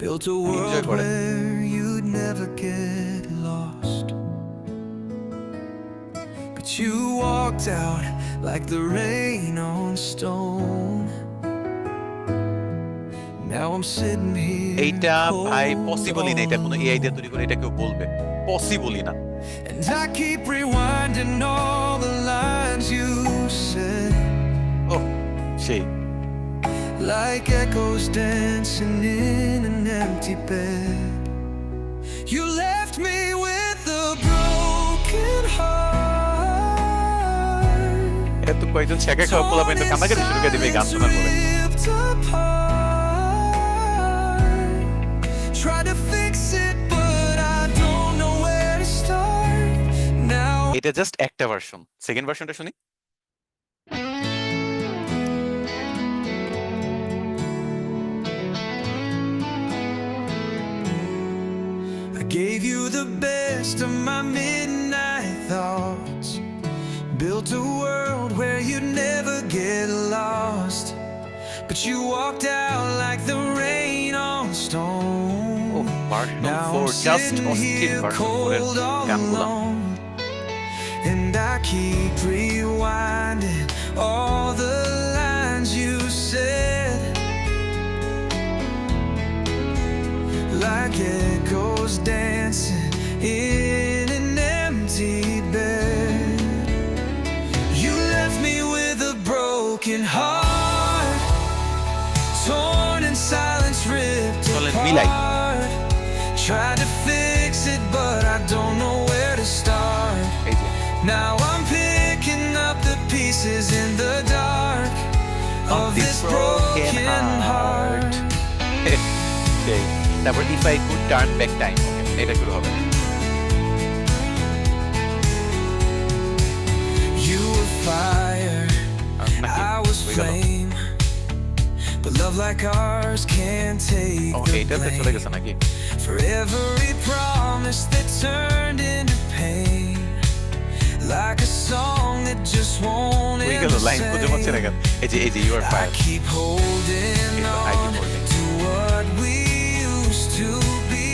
Built a enjoy world করেন। where you'd never get lost. But you walked out like the rain on stone. Now I'm sitting here এইটা ভাই cold পসিবলই না, এটা কোনো এআই দিয়ে তৈরি করে এটা কেউ বলবে, পসিবলই না। and I keep rewinding all the lines you said, ও সেই like echoes dancing in an empty bed. You left me with a broken heart, এত কয়েকজন ছেঁকা খাওয়া পোলা কিন্তু কান্নাকাটি শুরু করে দিবে এই গান শোনার পরে। ripped apart. Try to fix it, but I don't know where to start. Now এটা জাস্ট একটা ভার্সন, সেকেন্ড ভার্সনটা শুনি। I gave you the best of my midnight thoughts. Built a world where you'd never get lost. But you walked out like the rain on stone. ও version Now 4 I'm just sitting অস্থির here ভার্সন 4 এর cold all গানগুলো। alone, and I keep rewinding all the lines you said, like echoes dancing in an empty bed. You left me with a broken heart, torn in silence, ripped চলেন মিলাই। heart. Tried to fix it, but I don't know where to start. এই যে Now I'm picking up the pieces in the dark of this broken heart. এই, তারপর if I could turn back time, এটা শুরু হবে। You were fire, নাকি I was হয়ে গেল? flame, but love like ours can't take O the এইটাতে চলে blame গেছে নাকি? for every promise that turned into pain, like a song that just won't হয়ে end গেল, the লাইন খুঁজে পাচ্ছি না same. কেন? এই যে you are I fire, keep holding I keep on holding. to what we used to be.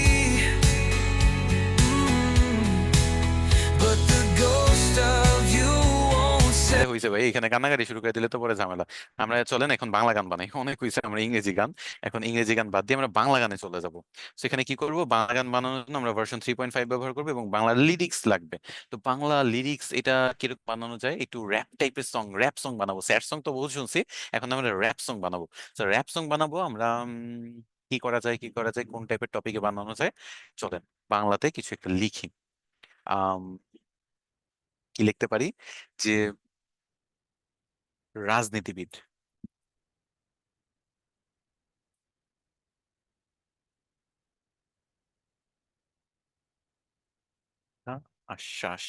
But the ghost of you won't set. হয়েছে ভাই, এখানে কান্নাকাটি শুরু করে দিলে তো পরে ঝামেলা। আমরা চলেন এখন বাংলা গান বানাই, অনেক হয়েছে আমরা ইংরেজি গান, এখন ইংরেজি গান বাদ দিয়ে আমরা বাংলা গানে চলে যাব। সেখানে কি করব, বাংলা গান বানানোর জন্য আমরা ভার্সন 3.5 ব্যবহার করবো এবং বাংলা লিরিক্স লাগবে। তো বাংলা লিরিক্স এটা কিরকম বানানো যায়, একটু র্যাপ টাইপের সং, র্যাপ সং বানাবো। স্যাড সং তো বহুত শুনছি, এখন আমরা র্যাপ সং বানাবো। তো র্যাপ সং বানাবো আমরা। কি করা যায়, কি করা যায়, কোন টাইপের টপিকে বানানো যায়, চলেন বাংলাতে কিছু একটা লিখি। আম, কি লিখতে পারি, যে রাজনীতিবিদ, আশ্বাস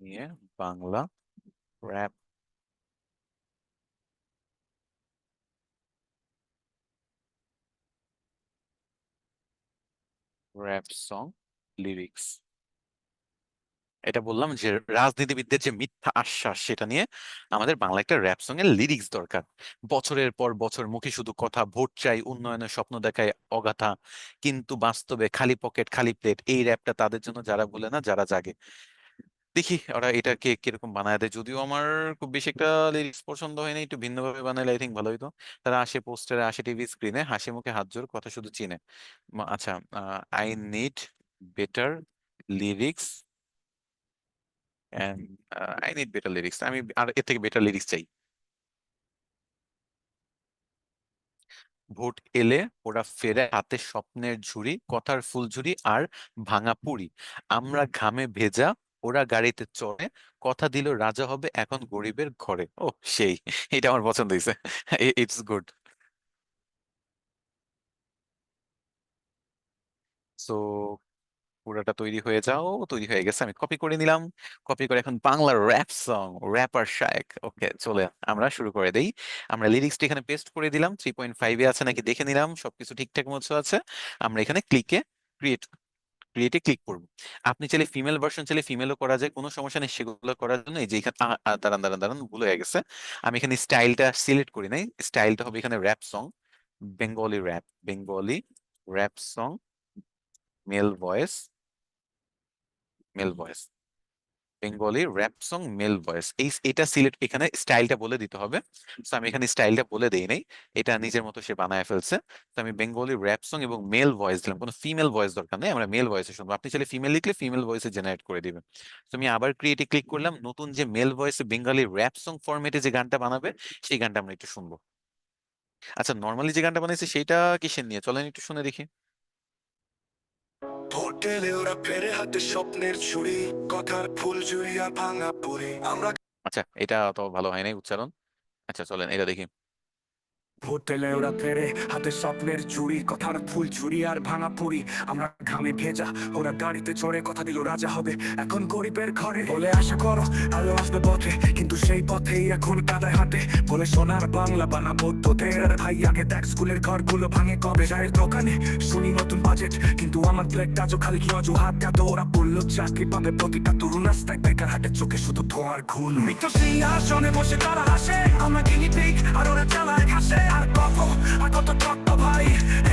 নিয়ে Bangla rap, rap song lyrics. এটা বললাম যে রাজনীতিবিদদের যে মিথ্যা আশ্বাস, সেটা নিয়ে আমাদের বাংলা একটা র্যাপ সং এর লিরিক্স দরকার। বছরের পর বছর মুখে শুধু কথা, ভোট চাই, উন্নয়নের স্বপ্ন দেখায় অগাথা, কিন্তু বাস্তবে খালি পকেট খালি প্লেট। এই র্যাপটা তাদের জন্য যারা বলে না, যারা জাগে। দেখি ওরা এটাকে কিরকম বানায় দেয়। যদিও আমার খুব বেশি একটা লিরিক্স পছন্দ হয়নি, একটু ভিন্নভাবে বানাইলে আই থিঙ্ক ভালো হইতো। তারা আসে পোস্টারে, আসে টিভি স্ক্রিনে, হাসি মুখে হাত জোর, কথা শুধু চিনে। আচ্ছা, I need better lyrics and I need better lyrics, আমি আর এর থেকে বেটার লিরিক্স চাই। ভোট এলে ওরা ফেরে হাতে স্বপ্নের ঝুড়ি, কথার ফুলঝুরি আর ভাঙা পুরি। আমরা ঘামে ভেজা, ওরা গাড়িতে চড়ে, কথা দিল রাজা হবে এখন গরিবের ঘরে। ও সেই, এটা আমার পছন্দ হয়েছে, ইটস গুড। সো পুরাটা তৈরি হয়ে যাও, তৈরি হয়ে গেছে, আমি কপি করে নিলাম। কপি করে এখন বাংলা র্যাপ সং, র্যাপার শায়েক। ওকে, চলে আমরা শুরু করে দেই। আমরা লিরিক্সটা এখানে পেস্ট করে দিলাম, 3.5 এ আছে নাকি দেখে নিলাম, সবকিছু ঠিকঠাক মতো আছে। আমরা এখানে ক্রিয়েট ক্রিয়েটে ক্লিক করব। আপনি চাইলে ফিমেল ভার্সন চাইলে ফিমেলও করা যায়, কোনো সমস্যা নেই। সেগুলো করার জন্য এই যে এখানে দাঁড়ান দাঁড়ান দাঁড়ান, ভুল হয়ে গেছে। আমি এখানে স্টাইলটা সিলেক্ট করি নাই, স্টাইলটা হবে এখানে rap song, Bengali rap, Bengali rap song, male voice, male voice, Bengali rap song male voice. এটা সিলেক্ট, এখানে স্টাইলটা বলে দিতে হবে। তো আমি এখানে স্টাইলটা বলে দেই নাই, এটা নিজের মতো সে বানায় ফেলছে। তো আমি বেঙ্গলি র্যাপ সং এবং মেল ভয়েস দিলাম, কোনো ফিমেল ভয়েস দরকার নেই, আমরা মেল ভয়েসে শুনবো। আপনি চাইলে ফিমেল লিখলে ফিমেল ভয়েসে জেনারেট করে দিবেন। তো আমি আবার ক্রিয়েটে ক্লিক করলাম, নতুন যে মেল ভয়েসে বেঙ্গলি র্যাপ সং ফরম্যাটে যে গানটা বানাবে, সেই গানটা আমরা একটু শুনবো। আচ্ছা, নর্মালি যে গানটা বানাইছে সেটা কিসের নিয়ে, চলেন একটু শুনে দেখি। হোটেলে ওরা ফেরে হাতে স্বপ্নের ছুরি, কথার ফুল ঝুড়ি আর ভাঙা পুরি। আমরা আচ্ছা, এটা তো ভালো হয় নাই উচ্চারণ। আচ্ছা চলেন এটা দেখি। হোটেলে ওরা ফেরে হাতে স্বপ্নের চুরি, কথার ফুল ঝুড়ি আর ভাঙা পুরি। আমরা ঘামে ভেজা, ওরা গাড়িতে চড়ে, কথা দিল রাজা হবে এখন গরিবের ঘরে। বলে আশা করো আলো আসবে পথে, কিন্তু সেই পথেই এখন কাদায় হাতে। বলে সোনার বাংলা বানাবো তোদের ভাই, আগে দেখ স্কুলের ঘরগুলো ভাঙে কবে। চায়ের দোকানে শুনি নতুন বাজেট, কিন্তু আমার প্লেটটা তো খালি কি অজুহাত। এত ওরা বললো চাকরি পাবে প্রতিটা তরুণ, রাস্তায় বেকার হাটের চোখে শুধু ধোঁয়ার ঘুল। মৃত সিংহাসনে বসে তারা হাসে, আমরা কিনি পিক আর ওরা চালায় ঘাসে। আর কত তত্ত্ব ভাই,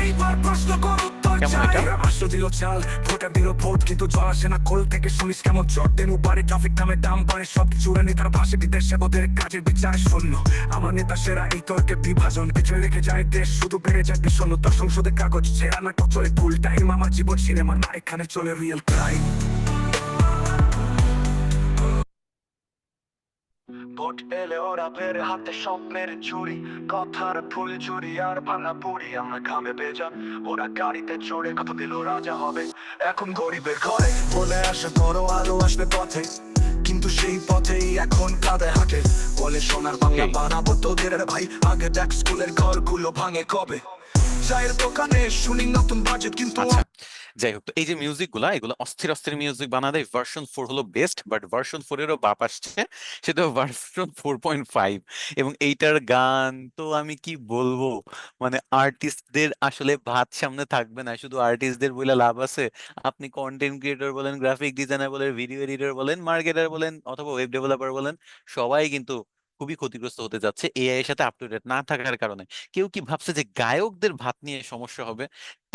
এইবার প্রশ্ন কর উত্তর কেমন চাই। এটা? আসলো দিল চাল, ভোটার দিল ভোট, কিন্তু জল আসে না কোল থেকে। শুনিস কেমন চট দেন উপারে, ট্রাফিক নামে দাম বাড়ে, সব চুরে নেতার ভাষে বিদেশ সেবদের কাজের বিচার শূন্য। আমার নেতা সেরা এই তর্কে বিভাজন, পিছনে রেখে যায় দেশ, শুধু বেড়ে যায় বিষণ্ণতা। সংসদে কাগজ ছেঁড়া নাটক চলে ফুল টাইম, আমার জীবন সিনেমা না, এখানে চলে রিয়েল ক্রাইম। ভোট এলে ওরা বেড়ে হাতে স্বপ্নের চুরি, কথার ফুল চুরি আর ভাঙা পুরি। আমরা ঘামে ভেজা, ওরা গাড়িতে চড়ে কথা দিল রাজা হবে এখন গরিবের ঘরে। বলে আসে বড় আলো আসবে পথে, কিন্তু সেই পথেই এখন কাঁদে হাঁটে। বলে সোনার বাংলা ওকে। বানাবো তোদের রে ভাই, আগে দেখ স্কুলের ঘরগুলো ভাঙে কবে। চায়ের দোকানে শুনি নতুন বাজেট, কিন্তু আচ্ছা, যাই হোক, তো এই যে মিউজিক গুলা, এগুলো অস্থির অস্থির মিউজিক বানাতে ভার্সন 4 হলো বেস্ট, বাট ভার্সন 4 এরও বাপ আসছে, সেটা ভার্সন 4.5। এবং এইটার গান তো আমি কি বলবো, মানে আর্টিস্টদের আসলে ভাত সামনে থাকবে না, শুধু আর্টিস্টদের বলে লাভ আছে? আপনি কন্টেন্ট ক্রিয়েটর বলেন, গ্রাফিক ডিজাইনার বলেন, ভিডিও এডিটর বলেন, মার্কেটার বলেন, অথবা ওয়েব ডেভেলপার বলেন, সবাই কিন্তু খুবই ক্ষতিগ্রস্ত হতে যাচ্ছে এআই এর সাথে আপ টু ডেট না থাকার কারণে। কেউ কি ভাবছে যে গায়কদের ভাত নিয়ে সমস্যা হবে?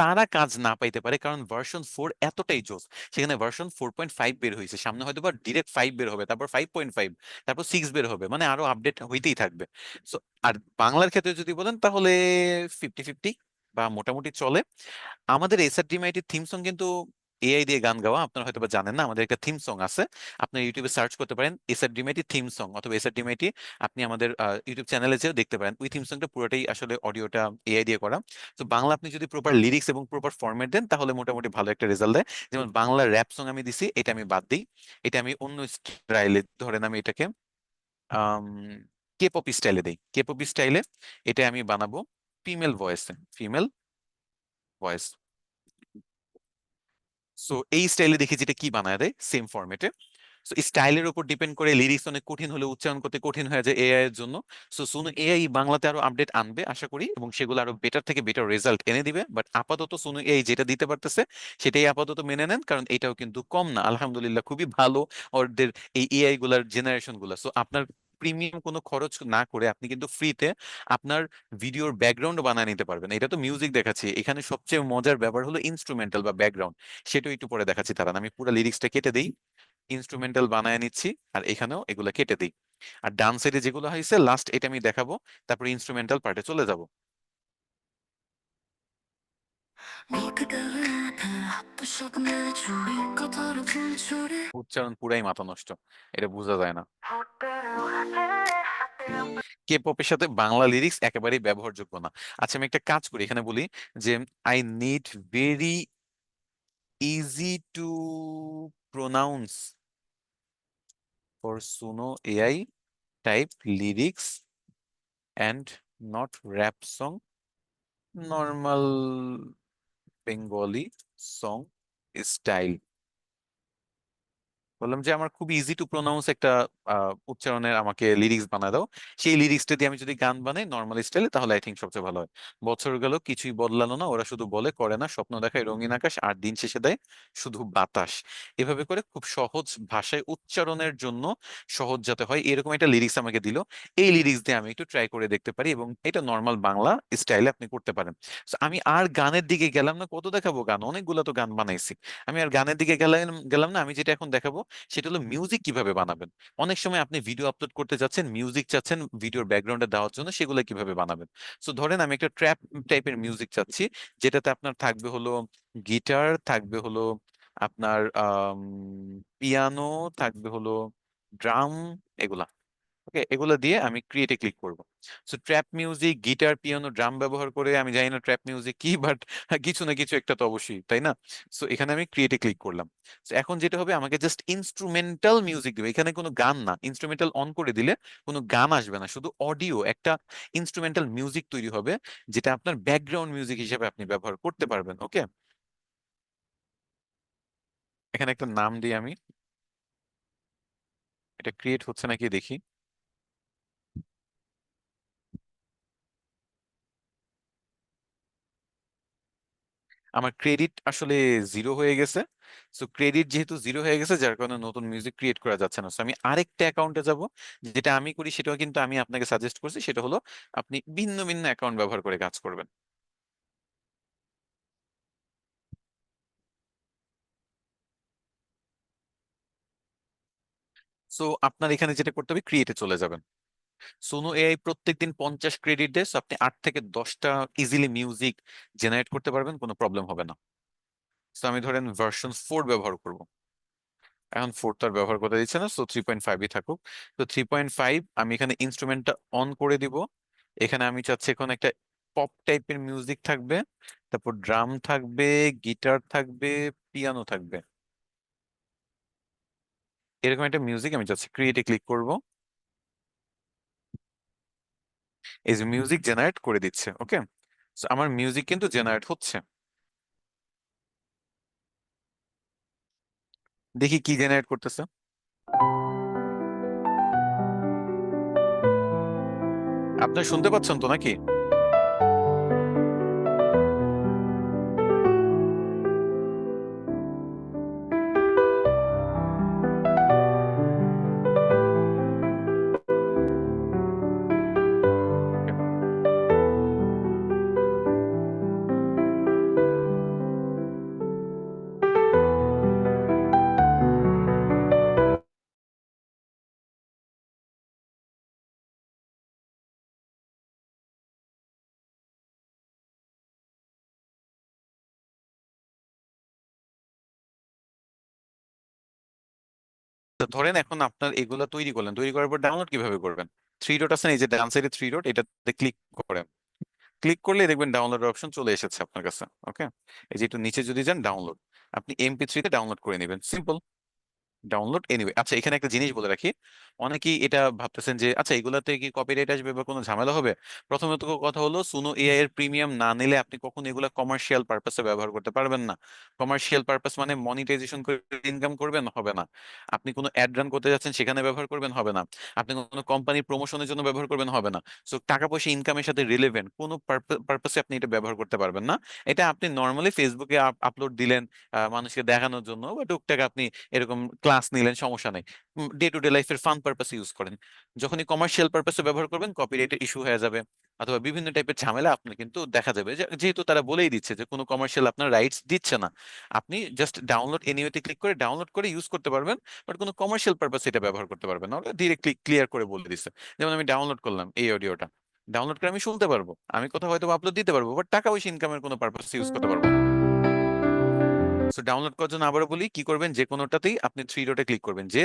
তারা কাজ না পাইতে পারে, কারণ ভার্সন 4 এতটাই জোস। সেখানে ভার্সন 4.5 বের হয়েছে, সামনে হয়তো বা ডিরেক্ট 5 বের হবে, তারপর 5.5, তারপর 6 বের হবে, মানে আরো আপডেট হইতেই থাকবে। সো আর বাংলার ক্ষেত্রে যদি বলেন তাহলে 50-50 বা মোটামুটি চলে। আমাদের এসআর ডিমাইটির থিম সং কিন্তু এআই দিয়ে গান গাওয়া, আপনারা হয়তো বা জানেন না, আমাদের একটা থিম সং আছে। আপনার ইউটিউবে সার্চ করতে পারেন এসআর ডিমাইটি থিম সং, অথবা এসআর ডিমাইটি, আপনি আমাদের ইউটিউব চ্যানেলে যেও দেখতে পারেন। ওই থিম সংটা পুরোটাই আসলে অডিওটা এআই দিয়ে করা। তো বাংলা আপনি যদি প্রপার লিরিক্স এবং প্রপার ফরম্যাট দেন তাহলে মোটামুটি ভালো একটা রেজাল্ট দেয়। যেমন বাংলা র্যাপ সং আমি দিছি, এটা আমি বাদ দিই, এটা আমি অন্য স্টাইলে, ধরেন আমি এটাকে আম কে পপ স্টাইলে দিই, কে পপ স্টাইলে এটা আমি বানাবো ফিমেল ভয়েসে, ফিমেল ভয়েস। সো এই স্টাইলে দেখি যেটা কি বানায় দেয় সেম ফরম্যাটে। সো স্টাইলের উপর ডিপেন্ড করে লিরিক্স অনেক কঠিন হলে উচ্চারণ করতে কঠিন হয়ে যায় এআই এর জন্য। সো সুনো এআই বাংলাতে আরো আপডেট আনবে আশা করি, এবং সেগুলো আরো বেটার থেকে বেটার রেজাল্ট এনে দিবে। বাট আপাতত সুনো এআই যেটা দিতে পারতেছে সেটাই আপাতত মেনে নেন, কারণ এটাও কিন্তু কম না, আলহামদুলিল্লাহ খুবই ভালো ওদের এই এআই গুলার জেনারেশন গুলা। সো আপনার প্রিমিয়াম কোনো খরচ না করে আপনি কিন্তু ফ্রিতে আপনার ভিডিওর ব্যাকগ্রাউন্ড বানিয়ে নিতে পারবেন। এটা তো মিউজিক দেখাচ্ছি, এখানে সবচেয়ে মজার ব্যাপার হলো ইনস্ট্রুমেন্টাল বা ব্যাকগ্রাউন্ড, সেটাও একটু পরে দেখাচ্ছি। তারা আমি পুরো লিরিক্সটা কেটে দিই, ইনস্ট্রুমেন্টাল বানায় নিচ্ছি, আর এখানেও এগুলা কেটে দিই। আর ডান সাইডে যেগুলো হয়েছে লাস্ট এটা আমি দেখাবো, তারপর ইনস্ট্রুমেন্টাল পার্টে চলে যাব। উচ্চারণ পুরাই মাথা নষ্ট, এটা বোঝা যায় না। কে পপের সাথে বাংলা লিরিক্স একেবারেই ব্যবহারযোগ্য না। আচ্ছা আমি একটা কাজ করি, এখানে বলি যে I need very easy to pronounce for Suno AI type lyrics and not rap song, normal Bengali song style. বললাম যে আমার খুব ইজি টু প্রোনাউন্স একটা উচ্চারণের আমাকে লিরিক্স বানায় দাও, সেই লিরিক্সটা দিয়ে আমি যদি গান বানাই নর্মাল স্টাইলে, তাহলে আই থিঙ্ক সবচেয়ে ভালো হয়। বছর গেল কিছুই বদলালো না, ওরা শুধু বলে করে না, স্বপ্ন দেখায় রঙিন আকাশ, আর দিন শেষে দেয় শুধু বাতাস। এভাবে করে খুব সহজ ভাষায় উচ্চারণের জন্য সহজ যাতে হয় এরকম একটা লিরিক্স আমাকে দিল। এই লিরিক্স দিয়ে আমি একটু ট্রাই করে দেখতে পারি, এবং এটা নর্মাল বাংলা স্টাইলে আপনি করতে পারেন। So, আমি আর গানের দিকে গেলাম না, কত দেখাবো গান, অনেকগুলো তো গান বানাইছি। আমি আর গানের দিকে গেলাম গেলাম না, আমি যেটা এখন দেখাবো সেটা হলো মিউজিক কিভাবে বানাবেন। অনেক সময় আপনি ভিডিও আপলোড করতে যাচ্ছেন, মিউজিক চাচ্ছেন ভিডিওর ব্যাকগ্রাউন্ডে দেওয়ার জন্য, সেগুলো কিভাবে বানাবেন। সো ধরেন আমি একটা ট্র্যাপ টাইপের মিউজিক চাচ্ছি, যেটাতে আপনার থাকবে হলো গিটার, থাকবে হলো আপনার পিয়ানো, থাকবে হলো ড্রাম, এগুলা। ওকে, এগুলো দিয়ে আমি ক্রিয়েটে ক্লিক করব। So trap music, guitar, piano, drum ব্যবহার করে, আমি জানি না ট্র্যাপ মিউজিক কি, বাট কিছু না কিছু একটা তো অবশ্যই, তাই না? সো এখানে আমি ক্রিয়েটে ক্লিক করলাম। তো এখন যেটা হবে, আমাকে জাস্ট ইনস্ট্রুমেন্টাল মিউজিক দিবে, এখানে কোনো গান না। ইনস্ট্রুমেন্টাল অন করে দিলে কোনো গান আসবে না, শুধু অডিও একটা ইনস্ট্রুমেন্টাল মিউজিক তৈরি হবে, যেটা আপনার ব্যাকগ্রাউন্ড মিউজিক হিসেবে আপনি ব্যবহার করতে পারবেন। ওকে, এখানে একটা নাম দিই আমি, এটা ক্রিয়েট হচ্ছে নাকি দেখি। আমার ক্রেডিট আসলে জিরো হয়ে গেছে। সো ক্রেডিট যেহেতু জিরো হয়ে গেছে, যার কারণে নতুন মিউজিক ক্রিয়েট করা যাচ্ছে না। সো আমি আরেকটা অ্যাকাউন্টে যাব, যেটা আমি করি সেটাও কিন্তু আমি আপনাকে সাজেস্ট করছি, সেটা হলো আপনি ভিন্ন ভিন্ন অ্যাকাউন্ট ব্যবহার করে কাজ করবেন। সো আপনার এখানে যেটা করতে হবে, ক্রিয়েটে চলে যাবেন। সোনো এআই প্রত্যেকদিন 50 ক্রেডিট দেয়, so আপনি 8 থেকে 10টা ইজিলি মিউজিক জেনারেট করতে পারবেন, কোনো প্রবলেম হবে না। সো আমি ধরেন ভার্সন 4 ব্যবহার করব। এখন ফোর্থ আর ব্যবহার করতে দিচ্ছে না, সো 3.5ই থাকুক। তো 3.5 আমি এখানে ইনস্ট্রুমেন্টটা অন করে দিব। এখানে আমি চাচ্ছি এখন একটা পপ টাইপের মিউজিক থাকবে, তারপর ড্রাম থাকবে, গিটার থাকবে, পিয়ানো থাকবে, এরকম একটা মিউজিক আমি চাচ্ছি। ক্রিয়েটে ক্লিক করব, এই যে মিউজিক জেনারেট করে দিচ্ছে। ওকে, আমার মিউজিক কিন্তু জেনারেট হচ্ছে। দেখি কি জেনারেট করতেছে। আপনার শুনতে পাচ্ছেন তো নাকি? তো ধরেন এখন আপনার এগুলো তৈরি করলেন, তৈরি করার পর ডাউনলোড কিভাবে করবেন? থ্রি ডট আছে না, এই যে ডান সাইডে থ্রি ডট, এটাতে ক্লিক করেন। ক্লিক করলে দেখবেন ডাউনলোড অপশন চলে এসেছে আপনার কাছে। ওকে, এই যে একটু নিচে যদি যান, ডাউনলোড, আপনি MP3 তে ডাউনলোড করে নেবেন, সিম্পল। Download anyway. আচ্ছা, এখানে একটা জিনিস বলে রাখি, অনেকেই এটা ভাবতেছেন যে আচ্ছা এগুলাতে কি কপিরাইট আসবে বা কোনো ঝামেলা হবে। প্রথমত কথা হলো, সুনো এআই এর প্রিমিয়াম না নিলে আপনি কখনো এগুলা কমার্শিয়াল পারপাসে ব্যবহার করতে পারবেন না। কমার্শিয়াল পারপাস মানে মনিটাইজেশন করে ইনকাম করবেন, হবে না। আপনি কোনো অ্যাড রান করতে যাচ্ছেন, সেখানে ব্যবহার করবেন, হবে না। আপনি কোনো কোম্পানির প্রমোশনের জন্য ব্যবহার করবেন, হবে না। সো টাকা পয়সা ইনকামের সাথে রিলেভেন্ট কোনো পারপাসে আপনি এটা ব্যবহার করতে পারবেন না। এটা আপনি নর্মালি ফেসবুকে আপলোড দিলেন মানুষকে দেখানোর জন্য, বা টুকটাক আপনি এরকম ক্লাস নিলেন, সমস্যা নেই। ডে টু ডে লাইফের ফান পারপাসে ইউজ করেন। যখনই কমার্শিয়াল পারপাসে ব্যবহার করবেন, কপিরাইটের ইস্যু হয়ে যাবে, অথবা বিভিন্ন টাইপের ঝামেলা আপনার কিন্তু দেখা যাবে, যেহেতু তারা বলেই দিচ্ছে যে কোনো কমার্শিয়াল আপনার রাইটস দিচ্ছে না। আপনি জাস্ট ডাউনলোড এনিওয়েতে ক্লিক করে ডাউনলোড করে ইউজ করতে পারবেন, বাট কোনো কমার্শিয়াল পারপাসে এটা ব্যবহার করতে পারবেন না। ওরা ডিরেক্টলি ক্লিয়ার করে বলে দিচ্ছে। যেমন আমি ডাউনলোড করলাম এই অডিওটা, ডাউনলোড করে আমি শুনতে পারবো, আমি কোথাও হয়তো আপলোড দিতে পারবো, বাট টাকা পয়সা ইনকামের কোনো পারপাসে ইউজ করতে পারবো না। সো ডাউনলোড করার জন্য আবারও বলি, কি করবেন, যে কোনোটাতেই আপনি থ্রি ডটে ক্লিক করবেন, যে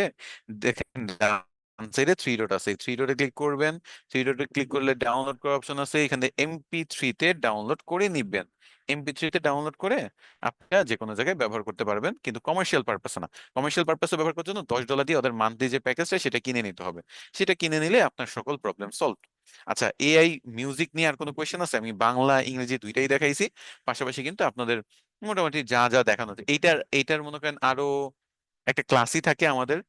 দেখেন ডান সাইডে থ্রি ডট আছে, থ্রি ডটে ক্লিক করবেন। থ্রি ডটে ক্লিক করলে ডাউনলোড করার অপশন আছে, এখানে MP3 তে ডাউনলোড করে নিবেন। MP3 তে ডাউনলোড করে আপনারা যে কোনো জায়গায় ব্যবহার করতে পারবেন, কিন্তু কমার্শিয়াল পারপাসে না। কমার্শিয়াল পারপাসে ব্যবহার করার জন্য $10 দিয়ে ওদের মান্থলি যে প্যাকেজটা, সেটা কিনে নিতে হবে। সেটা কিনে নিলে আপনার সকল প্রবলেম সলভ। আচ্ছা, এআই মিউজিক নিয়ে আর কোনো কোয়েশ্চেন আছে? আমি বাংলা ইংরেজি দুইটাই দেখাইছি, পাশাপাশি কিন্তু আপনাদের মোটামুটি যা যা দেখানো যায়, এইটার এইটার মনে করেন আরো একটা ক্লাসই থাকে আমাদের,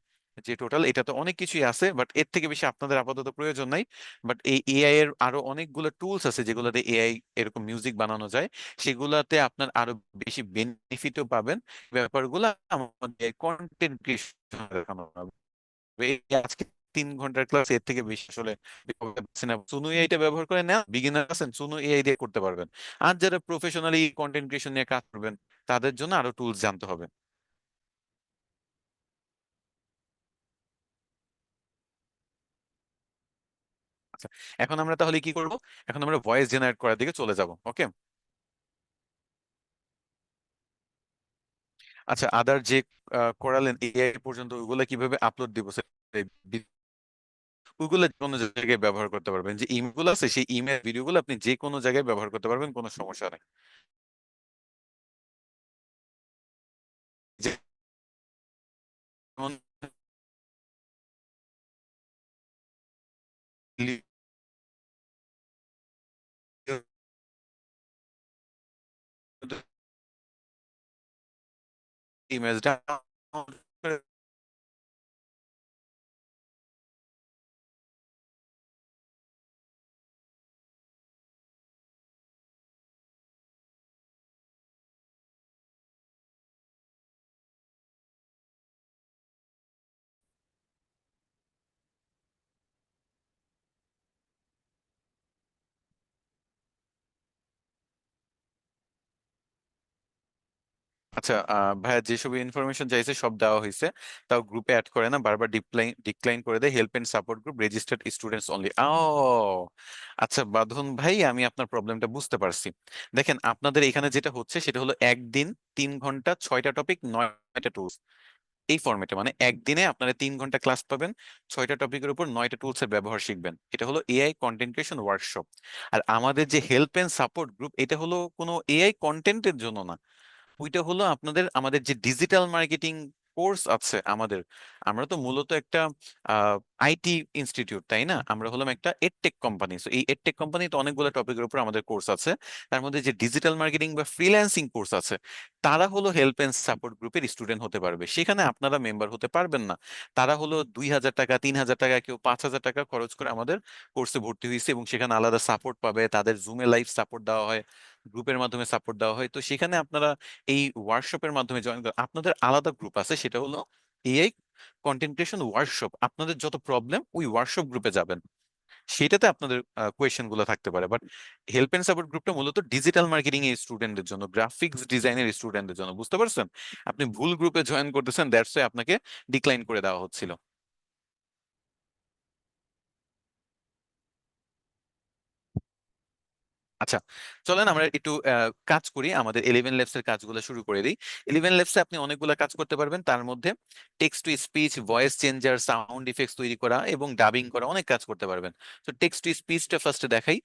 যে টোটাল এটা তো অনেক কিছুই আছে, বাট এর থেকে বেশি আপনাদের আপাতত প্রয়োজন নাই। বাট এই এআই এর আরো অনেকগুলো টুলস আছে যেগুলোতে এআই এরকম মিউজিক বানানো যায়, সেগুলাতে আপনার আরো বেশি বেনিফিটও পাবেন। ব্যাপারগুলো আমাদের কন্টেন্ট ক্রিয়েশন দেখানো হবে। এই আজকে 3 ঘন্টার ক্লাস, এর থেকে বেশি আসলে পাচ্ছি না। সুনো এআইটা ব্যবহার করে না, বিগিনার আছেন, সুনো এআই দিয়ে করতে পারবেন। আর যারা প্রফেশনালি কন্টেন্ট ক্রিয়েশন নিয়ে কাজ করবেন, তাদের জন্য আরো টুলস জানতে হবে। আচ্ছা, এখন আমরা তাহলে কি করব? এখন আমরা ভয়েস জেনারেট করার দিকে চলে যাব। ওকে, আচ্ছা, আদার যে করালেন এআই পর্যন্ত, ওইগুলো কিভাবে আপলোড দিব ওইগুলো যে কোনো জায়গায় ব্যবহার করতে পারবেন। যে ইমেল আছে, সেই ইমেল ভিডিওগুলো আপনি যে কোনো জায়গায় ব্যবহার করতে পারবেন, কোনো সমস্যা নেই। যেমন ইমেজটা আচ্ছা, ভাইয়া যেসব ইনফরমেশন চাইছে সব দেওয়া হয়েছে, তাও গ্রুপে অ্যাড করে না, বারবার ডিক্লাইন ডিক্লাইন করে দেয়। Help and support group, registered students only. ও আচ্ছা, বাঁধন ভাই, আমি আপনার প্রবলেমটা বুঝতে পারছি। দেখেন, আপনাদের এখানে যেটা হচ্ছে সেটা হলো একদিন 3 ঘন্টা 6টা টপিক 9টা টুলস। এই ফরম্যাটে, মানে একদিনে আপনারা 3 ঘন্টা ক্লাস পাবেন, 6টা টপিকের উপর 9টা টুলস এর ব্যবহার শিখবেন। এটা হলো এআই কন্টেন্ট ক্রিয়েশন ওয়ার্কশপ। আর আমাদের যে হেল্প এন্ড সাপোর্ট গ্রুপ, এটা হলো কোনো এআই কন্টেন্টের জন্য না, ওইটা হলো আমাদের যে ডিজিটাল মার্কেটিং কোর্স আছে আমাদের। আমরা তো মূলত একটা আইটি ইনস্টিটিউট, তাই না? আমরা হলাম একটা এডটেক কোম্পানি। সো এই এডটেক কোম্পানিতে অনেকগুলো টপিকের উপর আমাদের কোর্স আছে। তার মধ্যে যে ডিজিটাল মার্কেটিং বা ফ্রিল্যান্সিং কোর্স আছে, তারা হলো হেল্প এন্ড সাপোর্ট গ্রুপের স্টুডেন্ট হতে পারবে। সেখানে আপনারা মেম্বার হতে পারবেন না। তারা হলো 2,000 টাকা, 3,000 টাকা, কেউ 5,000 টাকা খরচ করে আমাদের কোর্সে ভর্তি হয়েছে, এবং সেখানে আলাদা সাপোর্ট পাবে। তাদের জুমে লাইভ সাপোর্ট দেওয়া হয়, গ্রুপের মাধ্যমে সাপোর্ট দেওয়া হয়। তো সেখানে আপনারা এই ওয়ার্কশপের মাধ্যমে জয়েন করেন। আপনাদের আলাদা গ্রুপ আছে, সেটা হলো এআই কন্টেন্ট ক্রিয়েশন ওয়ার্কশপ। আপনাদের যত প্রবলেম ওই ওয়ার্কশপ গ্রুপে যাবেন, সেটাতে আপনাদের কোয়েশ্চেন গুলো থাকতে পারে। বাট হেল্প এন্ড সাপোর্ট গ্রুপটা মূলত ডিজিটাল মার্কেটিং এর স্টুডেন্টদের জন্য, গ্রাফিক্স ডিজাইনের স্টুডেন্টদের জন্য। বুঝতে পারছেন? আপনি ভুল গ্রুপে জয়েন করতেছেন, দ্যাটস ওয়াই আপনাকে ডিক্লাইন করে দেওয়া হচ্ছিল। আচ্ছা, চলেন আমরা একটু কাজ করি, আমাদের 11 ল্যাবস এর কাজগুলো শুরু করে দিই। 11 ল্যাবসে আপনি অনেকগুলো কাজ করতে পারবেন, তার মধ্যে text to speech, voice changer, sound effects তৈরি করা এবং ডাবিং করা, অনেক কাজ করতে পারবেন। তো টেক্সট টু স্পিচটা ফার্স্টে দেখাই।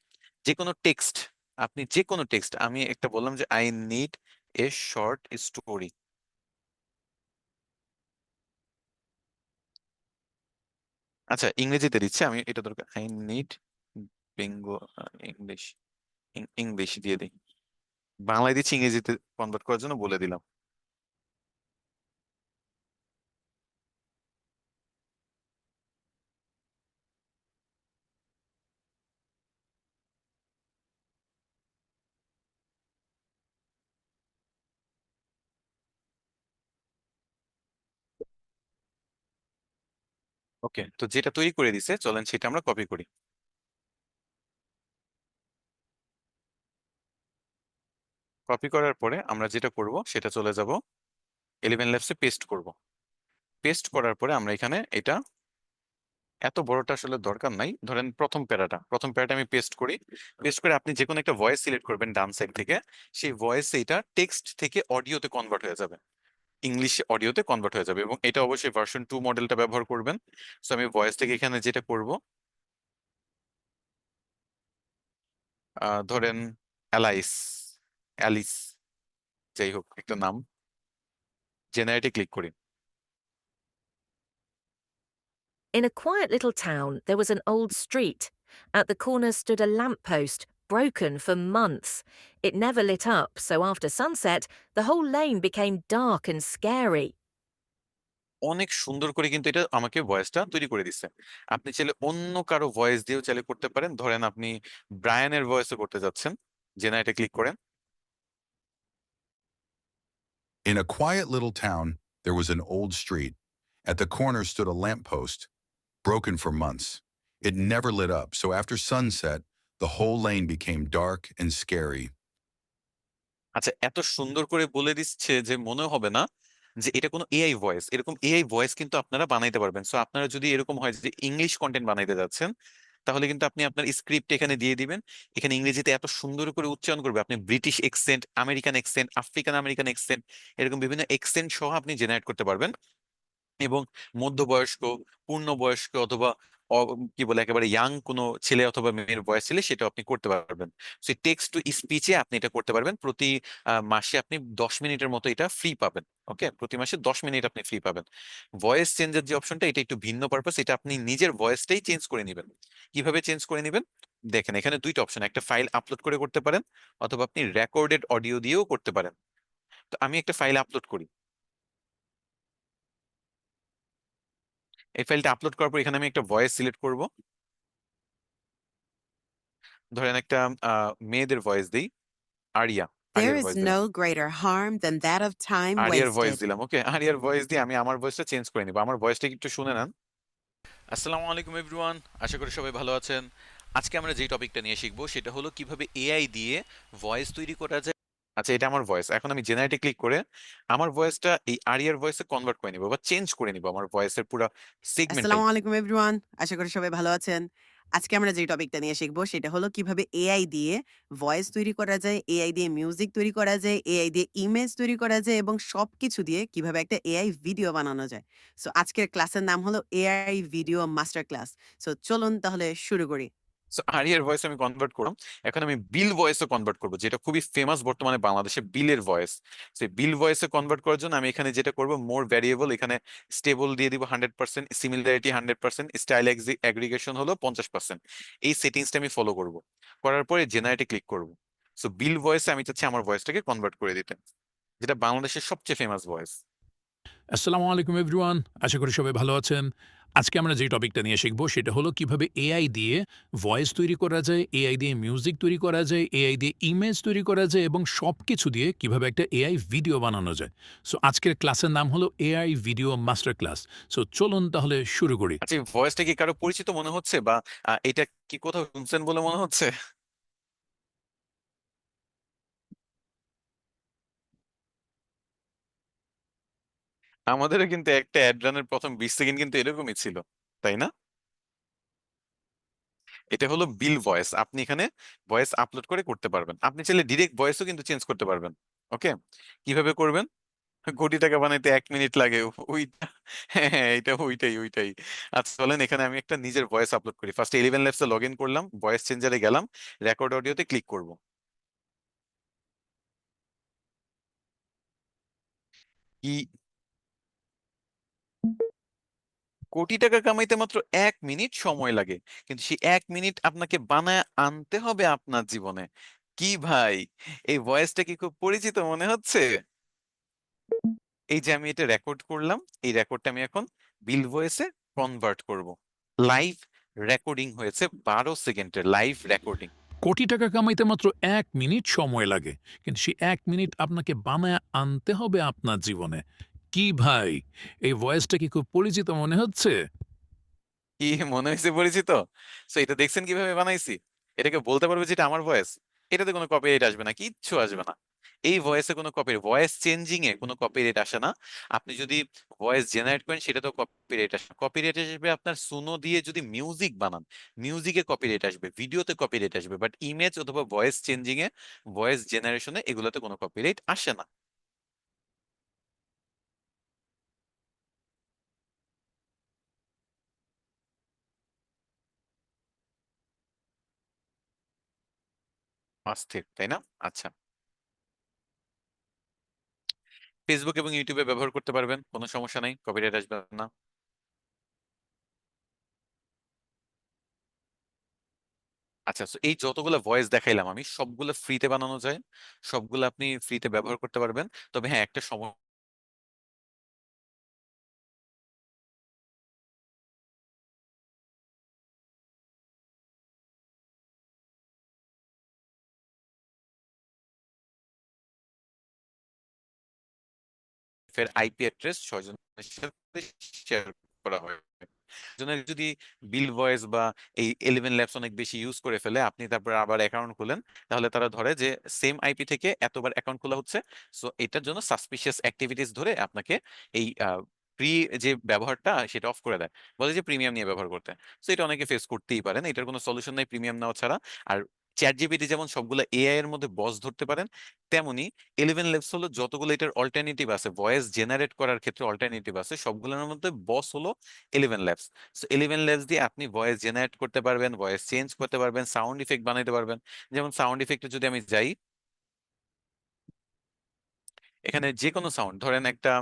যে কোনো টেক্সট, আপনি যে কোনো টেক্সট, আমি একটা বললাম যে I need a short story. আচ্ছা, ইংরেজিতে দিচ্ছে, আমি এটা দরকার, I need Bengal, English, English দিয়ে দিই। বাংলায় দিচ্ছি, ইংরেজিতে কনভার্ট করার জন্য বলে দিলাম। ওকে, তো যেটা তৈরি করে দিছে, চলেন সেটা আমরা কপি করি। কপি করার পরে আমরা যেটা করব, সেটা চলে যাব 11 ল্যাবসে পেস্ট করব। পেস্ট করার পরে আমরা এখানে এটা, এত বড়টা আসলে দরকার নাই, ধরেন প্রথম প্যারাটা আমি পেস্ট করি। পেস্ট করে আপনি যে কোনো একটা ভয়েস সিলেক্ট করবেন ডান সাইড থেকে। সেই ভয়েস এটা টেক্সট থেকে অডিওতে কনভার্ট হয়ে যাবে, ইংলিশ অডিওতে কনভার্ট হয়ে যাবে। এবং এটা অবশ্যই ভার্সন 2 মডেলটা ব্যবহার করবেন। সো আমি ভয়েস থেকে এখানে যেটা করব, ধরেন অ্যালাইস, অ্যালিস, যাই হোক একটা নাম, জেনারেটে ক্লিক করি। In a quiet little town, there was an old street. At the corner stood a lamp post, broken for months. It never lit up, so after sunset, the whole lane became dark and scary. অনেক সুন্দর করে কিন্তু এটা আমাকে ভয়েসটা তৈরি করে দিচ্ছে। আপনি চাইলে অন্য কারো ভয়েস দিয়েও চাইলে করতে পারেন। ধরেন আপনি ব্রায়ানের ভয়েসে করতে যাচ্ছেন, জেনারেটে ক্লিক করেন। In a quiet little town, there was an old street. At the corner stood a lamp post, broken for months. It never lit up, so after sunset, the whole lane became dark and scary. আচ্ছা, এত সুন্দর করে বলে দিচ্ছে যে মনে হবে না যে এটা কোনো এআই ভয়েস। এরকম এআই ভয়েস কিন্তু আপনারা বানাইতে পারবেন। সো আপনারা যদি এরকম হয় যে ইংলিশ কন্টেন্ট বানাইতে যাচ্ছেন, তাহলে কিন্তু আপনি আপনার স্ক্রিপ্ট এখানে দিয়ে দিবেন। এখানে ইংরেজিতে এত সুন্দর করে উচ্চারণ করবে, আপনি British Xcent, American Xcent, African American Xcent, এরকম বিভিন্ন এক্সেন্ট সহ আপনি জেনারেট করতে পারবেন। এবং মধ্যবয়স্ক, পূর্ণবয়স্ক, অথবা কি বলে একেবারে ইয়াং কোনো ছেলে অথবা মেয়ের ভয়েস ছেলে, সেটা আপনি করতে পারবেন। সেই টেক্সট টু স্পিচে আপনি এটা করতে পারবেন। প্রতি মাসে আপনি 10 মিনিটের মতো এটা ফ্রি পাবেন। ওকে, প্রতি মাসে 10 মিনিট আপনি ফ্রি পাবেন। ভয়েস চেঞ্জের যে অপশনটা, এটা একটু ভিন্ন পারপাস। এটা আপনি নিজের ভয়েসটাই চেঞ্জ করে নেবেন। কিভাবে চেঞ্জ করে নেবেন দেখেন, এখানে দুইটা অপশন, একটা ফাইল আপলোড করে করতে পারেন, অথবা আপনি রেকর্ডেড অডিও দিয়েও করতে পারেন। তো আমি একটা ফাইল আপলোড করি। এই ফাইলটা আপলোড করার পর এখানে আমি একটা ভয়েস সিলেক্ট করব। ধরেন একটা মেয়েদের ভয়েস দিই, আরিয়া, There আরিয়ার is ভয়েস দিলাম। no greater harm than that of time আরিয়ার ভয়েস wasted. দিলাম। ওকে, আরিয়ার ভয়েস দিয়ে আমি আমার ভয়েসটা চেঞ্জ করে নিব। আমার ভয়েসটা একটু শুনে নেন। আসসালামু আলাইকুম এভরিওয়ান, আশা করি সবাই ভালো আছেন। আজকে আমরা যে টপিকটা নিয়ে শিখবো, সেটা হলো কিভাবে এআই দিয়ে ভয়েস তৈরি করা যায়। আচ্ছা, এটা আমার ভয়েস। এখন আমি জেনারেটে ক্লিক করে আমার ভয়েসটা এই আরিয়ার ভয়েসে কনভার্ট করে নিব বা চেঞ্জ করে নিব, আমার ভয়েসের পুরো সেগমেন্টটাই। আসসালামু আলাইকুম এভরিওয়ান। আশা করি সবাই ভালো আছেন। আজকে আমরা যে টপিকটা নিয়ে শিখবো সেটা হলো কিভাবে এআই দিয়ে ভয়েস তৈরি করা যায়, এআই দিয়ে মিউজিক তৈরি করা যায়, এআই দিয়ে ইমেজ তৈরি করা যায় এবং সবকিছু দিয়ে কিভাবে একটা এআই ভিডিও বানানো যায়। সো আজকের ক্লাসের নাম হলো AI video master class. So চলুন তাহলে শুরু করি। সো আরিয়ার ভয়েস আমি কনভার্ট করলাম, এখন আমি বিল ভয়েসে কনভার্ট করব, যেটা খুবই ফেমাস বর্তমানে বাংলাদেশে, বিলের ভয়েস। সেই বিল ভয়েসে কনভার্ট করার জন্য আমি এখানে যেটা করব, মোর ভ্যারিয়েবল, এখানে স্টেবল দিয়ে দিব 100%, সিমিলারিটি 100%, স্টাইল অ্যাগ্রিগেশন হলো 50%। এই সেটিংসটা আমি ফলো করব, করার পরে জেনারেটে ক্লিক করব। সো বিল ভয়েসে আমি চাচ্ছি আমার ভয়েসটাকে কনভার্ট করে দিতে, যেটা বাংলাদেশের সবচেয়ে ফেমাস ভয়েস। আসসালামু আলাইকুম এভরিওয়ান, আশা করি সবাই ভালো আছেন। আজকে আমরা যে টপিকটা নিয়ে শিখব সেটা হলো কিভাবে এআই দিয়ে ভয়েস তৈরি করা যায়, এআই দিয়ে মিউজিক তৈরি করা যায়, এআই দিয়ে ইমেজ তৈরি করা যায় এবং সবকিছু দিয়ে কিভাবে একটা এআই ভিডিও বানানো যায়। সো আজকের ক্লাসের নাম হলো AI video master class. So চলুন তাহলে শুরু করি। আচ্ছা, এই ভয়েসটা কি কারো পরিচিত মনে হচ্ছে, বা এটা কি কোথাও শুনছেন বলে মনে হচ্ছে? আমাদেরও কিন্তু একটা অ্যাড রানের প্রথম 20 সেকেন্ড কিন্তু এরকমই ছিল, তাই না? এটা হলো বিল ভয়েস। আপনি এখানে ভয়েস আপলোড করে করতে পারবেন, আপনি চাইলে ডিরেক্ট ভয়েসও কিন্তু চেঞ্জ করতে পারবেন। ওকে, কিভাবে করবেন? কোটি টাকা বানাইতে 1 মিনিট লাগে, ওইটা। হ্যাঁ হ্যাঁ, এটা ওইটাই ওইটাই। আচ্ছা চলেন, এখানে আমি একটা নিজের ভয়েস আপলোড করি। ফার্স্টে 11 ল্যাবসে লগ ইন করলাম, ভয়েস চেঞ্জারে গেলাম, রেকর্ড অডিওতে ক্লিক করব। কি, কোটি টাকা কামাইতে মাত্র 1 মিনিট সময় লাগে, কিন্তু সেই 1 মিনিট আপনাকে বানায় আনতে হবে আপনার জীবনে। কি ভাই, এই ভয়েসটা কি খুব পরিচিত মনে হচ্ছে? এই যে আমি এটা রেকর্ড করলাম, এই রেকর্ডটা আমি এখন বিল ভয়েসে কনভার্ট করব। লাইভ রেকর্ডিং হয়েছে, 12 সেকেন্ডের লাইভ রেকর্ডিং। কোটি টাকা কামাইতে মাত্র 1 মিনিট সময় লাগে, কিন্তু সেই 1 মিনিট আপনাকে বানায় আনতে হবে আপনার জীবনে। কি ভাই, এই ভয়েসটা কি খুব পরিচিত মনে হচ্ছে? কি মনে হয়েছে পরিচিত? তো এটা দেখছেন কিভাবে বানাইছি? এটাকে বলতে পারবে যে এটা আমার ভয়েস? এটাতে কোনো কপিরাইট আসবে না, কিচ্ছু আসবে না। এই ভয়েসে কোনো ভয়েস চেঞ্জিং এ কোনো কপিরাইট আসে না। আপনি যদি ভয়েস জেনারেট করেন সেটা তো কপিরাইট আসে, কপিরাইট আসবে আপনার সুনো দিয়ে যদি মিউজিক বানান, মিউজিকে কপিরাইট আসবে, ভিডিওতে কপিরাইট আসবে, বাট ইমেজ অথবা ভয়েস চেঞ্জিং এ, ভয়েস জেনারেশনে এগুলোতে কোনো কপিরাইট আসে না। অস্থির, তাই না? আচ্ছা, ফেসবুক এবং ইউটিউবে ব্যবহার করতে পারবেন, কোনো সমস্যা নাই, কপিরাইট আসবে না। আচ্ছা, so এই যতগুলো ভয়েস দেখাইলাম আমি, সবগুলো ফ্রিতে বানানো যায়, সবগুলো আপনি ফ্রিতে ব্যবহার করতে পারবেন। তবে হ্যাঁ, একটা সময় ফের আইপি অ্যাড্রেস 6 জনের সাথে শেয়ার করা হয়। জনের যদি বিল ভয়েস বা এই 11 ল্যাবস অনেক বেশি ইউজ করে ফেলে, আপনি তারপর আবার অ্যাকাউন্ট খুলেন, তাহলে তারা ধরে যে সেম আইপি থেকে এতবার অ্যাকাউন্ট খোলা হচ্ছে। সো এটার জন্য সাসপিশিয়াস অ্যাক্টিভিটিস ধরে আপনাকে এই ফ্রি যে ব্যবহারটা সেটা অফ করে দেয়, বলে যে প্রিমিয়াম নিয়ে ব্যবহার করতে। সো এটা অনেকে ফেস করতেই পারেন, এটার কোনো সলিউশন নাই প্রিমিয়াম নেওয়া ছাড়া। আর চ্যাট জিপিটি যেমন সবগুলো এআই এর মধ্যে বস ধরতে পারেন, তেমনি 11 ল্যাবস হলো যতগুলো এটার অল্টারনেটিভ আছে, ভয়েস জেনারেট করার ক্ষেত্রে অল্টারনেটিভ আছে, সবগুলোর মধ্যে বস হলো 11 ল্যাবস। সো 11 ল্যাবস দিয়ে আপনি ভয়েস জেনারেট করতে পারবেন, ভয়েস চেঞ্জ করতে পারবেন, সাউন্ড ইফেক্ট বানাইতে পারবেন। যেমন সাউন্ড ইফেক্টে যদি আমি যাই, এখানে যে কোনো সাউন্ড, ধরেন একটা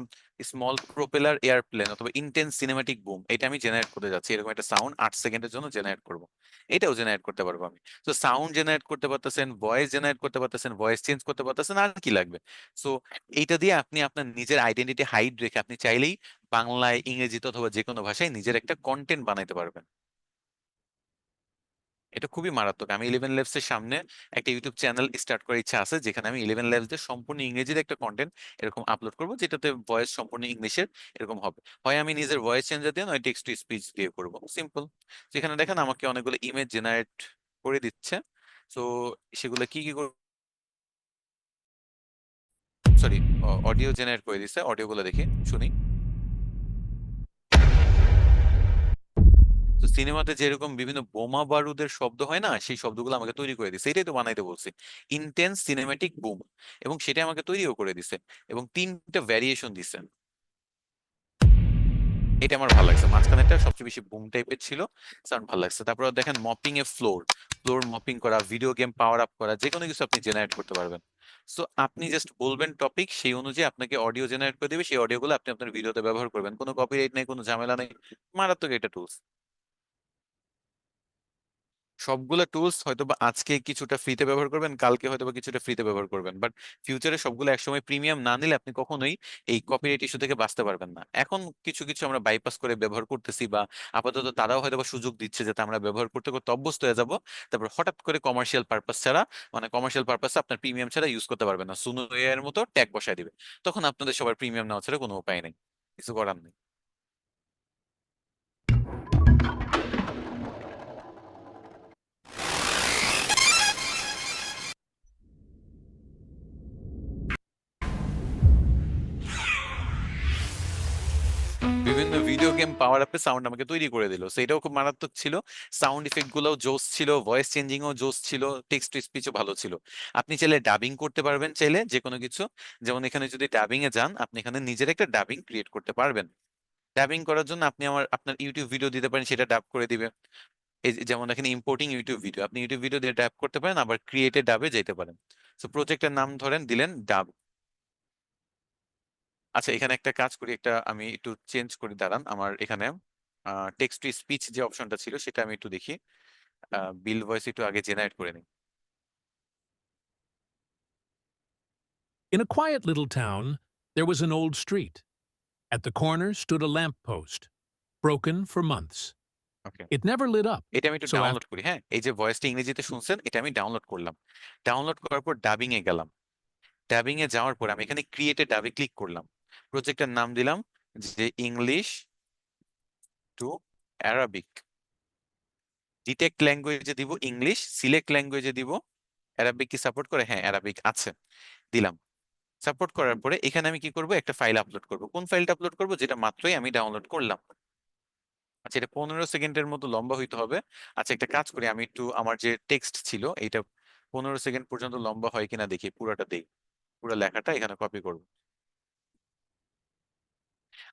স্মল প্রোপেলার এয়ারপ্লেন অথবা ইন্টেন্স সিনেমাটিক বুম, এটা আমি জেনারেট করতে যাচ্ছি, এরকম একটা সাউন্ড 8 সেকেন্ডের জন্য জেনারেট করব, এটাও জেনারেট করতে পারবো আমি। তো সাউন্ড জেনারেট করতে পারতেছেন, ভয়েস জেনারেট করতে পারতেছেন, ভয়েস চেঞ্জ করতে পারতেছেন, আর কি লাগবে? সো এইটা দিয়ে আপনি আপনার নিজের আইডেন্টিটি হাইড রেখে আপনি চাইলেই বাংলায়, ইংরেজিতে অথবা যে কোনো ভাষায় নিজের একটা কন্টেন্ট বানাইতে পারবেন। এটা খুবই মারাত্মক। আমি 11 ল্যাবস এর সামনে একটা ইউটিউব চ্যানেল স্টার্ট করার ইচ্ছা আছে, যেখানে আমি 11 ল্যাবস দের সম্পূর্ণ ইংরেজির একটা কন্টেন্ট এরকম আপলোড করব, যেটাতে ভয়েস সম্পূর্ণ ইংলিশের এরকম হবে। হয় আমি নিজের ভয়েস চেঞ্জার দিয়ে, নয় টেক্সট টু স্পিচ দিয়ে করব, সিম্পল। যেখানে দেখেন আমাকে অনেকগুলো ইমেজ জেনারেট করে দিচ্ছে। সো সেগুলো কি কি, সরি, অডিও জেনারেট করে দিচ্ছে, অডিও গুলো দেখি, শুনি। তো সিনেমাতে যেরকম বিভিন্ন বোমা বারুদের শব্দ হয় না, সেই শব্দগুলো আমাকে তৈরি করে দিছে, এটাই তো বানাইতে বলছি, ইন্টেন্স সিনেম্যাটিক বুম, এবং সেটা আমাকে তৈরিও করে দিছে, এবং 3টা ভ্যারিয়েশন দিছে। এটা আমার ভালো লাগছে, মাঝখানেরটা সবচেয়ে বেশি বুম টাইপের ছিল, সাউন্ড ভালো লাগছে। তারপর দেখেন মপিং এ ফ্লোর, ফ্লোর মপিং করা, ভিডিও গেম পাওয়ার আপ করা, যে কোনো কিছু আপনি জেনারেট করতে পারবেন। সো আপনি জাস্ট বলবেন টপিক, সেই অনুযায়ী আপনাকে অডিও জেনারেট করে দিবে, সেই অডিওগুলো আপনি আপনার ভিডিওতে ব্যবহার করবেন, কোনো কপিরাইট নেই, কোনো ঝামেলা নেই। মারাত্মক এটা টুলস। সবগুলা টুলস হয়তোবা আজকে কিছুটা ফ্রিতে ব্যবহার করবেন, কালকে হয়তোবা কিছুটা ফ্রিতে ব্যবহার করবেন, বাট ফিউচারে সবগুলো একসময় প্রিমিয়াম না নিলে আপনি কখনোই এই কপিরাইট ইস্যু থেকে বাঁচতে পারবেন না। এখন কিছু কিছু আমরা বাইপাস করে ব্যবহার করতেছি, বা আপাতত তারাও হয়তোবা সুযোগ দিচ্ছে যাতে আমরা ব্যবহার করতে করতে অভ্যস্ত হয়ে যাব। তারপর হঠাৎ করে কমার্শিয়াল পারপাস ছাড়া, মানে কমার্শিয়াল পারপাসে আপনার প্রিমিয়াম ছাড়া ইউজ করতে পারবেন না, সুনো এর মতো ট্যাগ বসায় দিবে। তখন আপনাদের সবার প্রিমিয়াম নেওয়া ছাড়া কোনো উপায় নেই, কিছু করার নেই। বিভিন্ন ভিডিও গেম পাওয়ার আপে সাউন্ড আমাকে তৈরি করে দিল, সেটাও খুব মারাত্মক ছিল। সাউন্ড ইফেক্ট গুলোও জোস ছিল, ভয়েস চেঞ্জিং ও জোস ছিল, টেক্সট টু স্পিচও ভালো ছিল। আপনি চাইলে ডাবিং করতে পারবেন, চাইলে যে কোনো কিছু। যেমন এখানে যদি ডাবিং এ যান, আপনি এখানে নিজের একটা ডাবিং ক্রিয়েট করতে পারবেন। ডাবিং করার জন্য আপনি আপনার ইউটিউব ভিডিও দিতে পারেন, সেটা ডাব করে দিবে। যেমন এখানে ইম্পোর্টিং ইউটিউব ভিডিও, আপনি ইউটিউব ভিডিও দিয়ে ডাব করতে পারেন, আবার ক্রিয়েটে ডাবে যেতে পারেন। তো প্রজেক্টের নাম ধরেন দিলেন ডাব। আচ্ছা, এখানে একটা কাজ করি, একটা আমি একটু চেঞ্জ করি, দাঁড়ান। আমার এখানে টেক্সট টু স্পিচ যে অপশনটা ছিল সেটা আমি একটু দেখি, বিল ভয়েস একটু আগে জেনারেট করে নিই। In a quiet little town, there was an old street. At the corner stood a lamp post, broken for months. Okay, It never lit up, এটা আমি একটু so ডাউনলোড after করি। হ্যাঁ, এই যে ভয়েসটা ইংরেজিতে শুনছেন, এটা আমি ডাউনলোড করলাম। ডাউনলোড করার পর ডাবিং এ গেলাম। ডাবিং এ যাওয়ার পর আমি এখানে ক্রিয়েটে ডাবে ক্লিক করলাম। প্রজেক্টের নাম দিলাম যে ইংলিশ টু অ্যারাবিক। ডিটেক্ট ল্যাঙ্গুয়েজে দিব ইংলিশ, সিলেক্ট ল্যাঙ্গুয়েজে দিব অ্যারাবিক। কি সাপোর্ট করে? হ্যাঁ, অ্যারাবিক আছে, দিলাম। সাপোর্ট করার পরে এখানে আমি কি করব, একটা ফাইল আপলোড করব। কোন ফাইলটা আপলোড করব? যেটা মাত্রই আমি ডাউনলোড করলাম। আচ্ছা, এটা 15 সেকেন্ডের মতো লম্বা হইতে হবে। আচ্ছা, একটা কাজ করি, আমি একটু আমার যে টেক্সট ছিল এইটা 15 সেকেন্ড পর্যন্ত লম্বা হয় কিনা দেখি, পুরাটা দেই। পুরো লেখাটা এখানে কপি করব।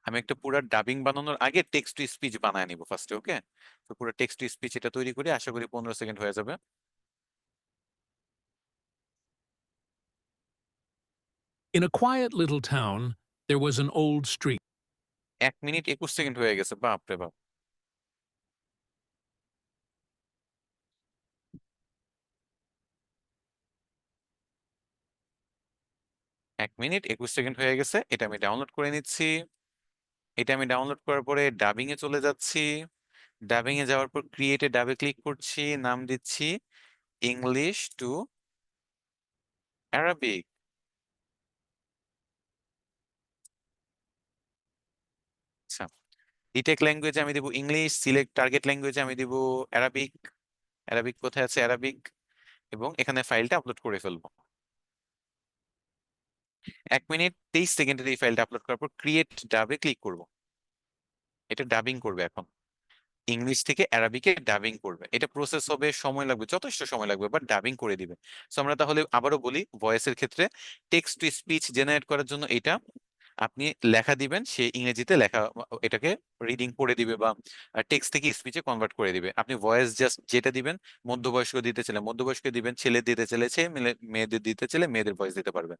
আমি একটা পুরো ডাবিং বানানোর আগে টেক্সট টু স্পিচ বানায় নিব ফার্স্টে, ওকে? তো পুরো টেক্সট টু স্পিচ এটা তৈরি করি, আশা করি 15 সেকেন্ড হয়ে যাবে। in a quiet little town, there was an old street. 1 minute 21 second হয়ে গেছে, বাপ রে বাপ। 1 মিনিট 21 সেকেন্ড হয়ে গেছে, এটা আমি ডাউনলোড করে নিচ্ছি। এটা আমি ডাউনলোড করার পরে ডাবিং এ চলে যাচ্ছি। ডাবিং এ যাওয়ার পর ক্রিয়েটে ডাবে ক্লিক করছি, নাম দিচ্ছি ইংলিশ টু অ্যারাবিক। আচ্ছা, ডিটেক্ট ল্যাঙ্গুয়েজে আমি দিব ইংলিশ, সিলেক্ট টার্গেট ল্যাঙ্গুয়েজে আমি দিব অ্যারাবিক। অ্যারাবিক কোথায় আছে? অ্যারাবিক। এবং এখানে ফাইলটা আপলোড করে ফেলবো। 1 মিনিট 23 সেকেন্ডের এই ফাইলটা আপলোড করার পর ক্রিয়েট ডাবে ক্লিক করব। এটা ডাবিং করবে এখন, ইংলিশ থেকে অ্যারাবিকে ডাবিং করবে। এটা প্রসেস হবে, সময় লাগবে, যথেষ্ট সময় লাগবে, বাট ডাবিং করে দিবে। সো আমরা তাহলে আবারও বলি, ভয়েসের ক্ষেত্রে টেক্সট টু স্পিচ জেনারেট করার জন্য এটা আপনি লেখা দিবেন, সে ইংরেজিতে লেখা এটাকে রিডিং করে দিবে, বা টেক্সট থেকে স্পিচে কনভার্ট করে দিবে। আপনি ভয়েস জাস্ট যেটা দিবেন, মধ্যবয়স্ক দিতে চাইলে মধ্যবয়স্ক দিবেন, ছেলে দিতে চাইলে ছেলে, মেয়েদের দিতে চাইলে মেয়েদের ভয়েস দিতে পারবেন।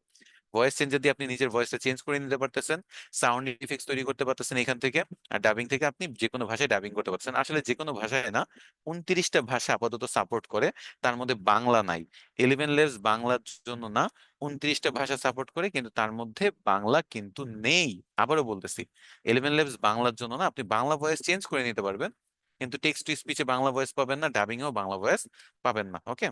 ভয়েস চেঞ্জার দিয়ে আপনি নিজের ভয়েসটা চেঞ্জ করে নিতে পারতেছেন, সাউন্ড ইফেক্টস তৈরি করতে পারতেছেন এখান থেকে। আর ডাবিং থেকে আপনি যে কোনো ভাষায় ডাবিং করতে পারতেছেন। আসলে যে কোনো ভাষায় না, 29টা ভাষা আপাতত সাপোর্ট করে, তার মধ্যে বাংলা নাই। 11 লেভস বাংলার জন্য না, 29টা ভাষা সাপোর্ট করে, কিন্তু তার মধ্যে বাংলা কিন্তু নেই। আবারও বলতেছি, 11 লেভস বাংলার জন্য না, আপনি বাংলা ভয়েস চেঞ্জ করে নিতে পারবেন, কিন্তু টেক্সট টু স্পিচে বাংলা ভয়েস পাবেন না, ডাবিং এও বাংলা ভয়েস পাবেন না, ওকে?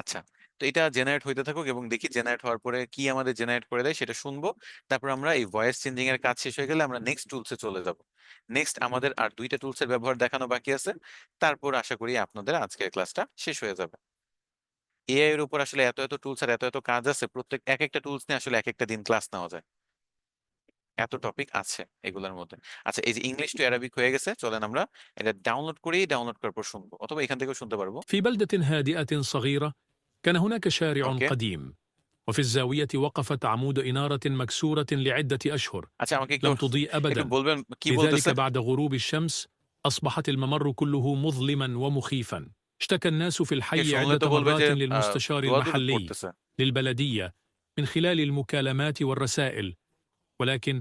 আচ্ছা, তো এটা জেনারেট হইতে থাকুক, এবং দেখি জেনারেট হওয়ার পরে কি আমাদের জেনারেট করে দেয় সেটা শুনবো। তারপর আমরা এই ভয়েস চেঞ্জিং এর কাজ শেষ হয়ে গেলে আমরা নেক্সট টুলসে চলে যাব। নেক্সট আমাদের আর 2টা টুলসের ব্যবহার দেখানো বাকি আছে। তারপর আশা করি আপনাদের আজকের ক্লাসটা শেষ হয়ে যাবে। এআই এর উপর আসলে এত এত টুলস আর এত এত কাজ আছে, প্রত্যেক এক একটা টুলস নিয়ে আসলে এক একটা দিন ক্লাস নেওয়া যায়। এত টপিক আছে এগুলোর মধ্যে। আচ্ছা, এই যে ইংলিশ টু অ্যারাবিক হয়ে গেছে, চলেন আমরা এটা ডাউনলোড করেই ডাউনলোড করার পর শুনবো, অথবা এখান থেকেও শুনতে পারবো। في بلدة هادئة صغيرة كان هناك شارع ওকে, قديم، وفي الزاوية وقفت عمود إنارة مكسورة لعدة أشهر আচ্ছা আমাকে একটু لم تضيء একটু أبدا. বলবেন কি لذلك বলতেছে? بعد غروب الشمس أصبحت الممر كله مظلما ومخيفا. اشتكى الناس في الحي শুনলে তো عدة বলবে যে مرات للمستشار দোয়া দরুদ المحلي পড়তেছে। للبلدية من خلال المكالمات والرسائل، ولكن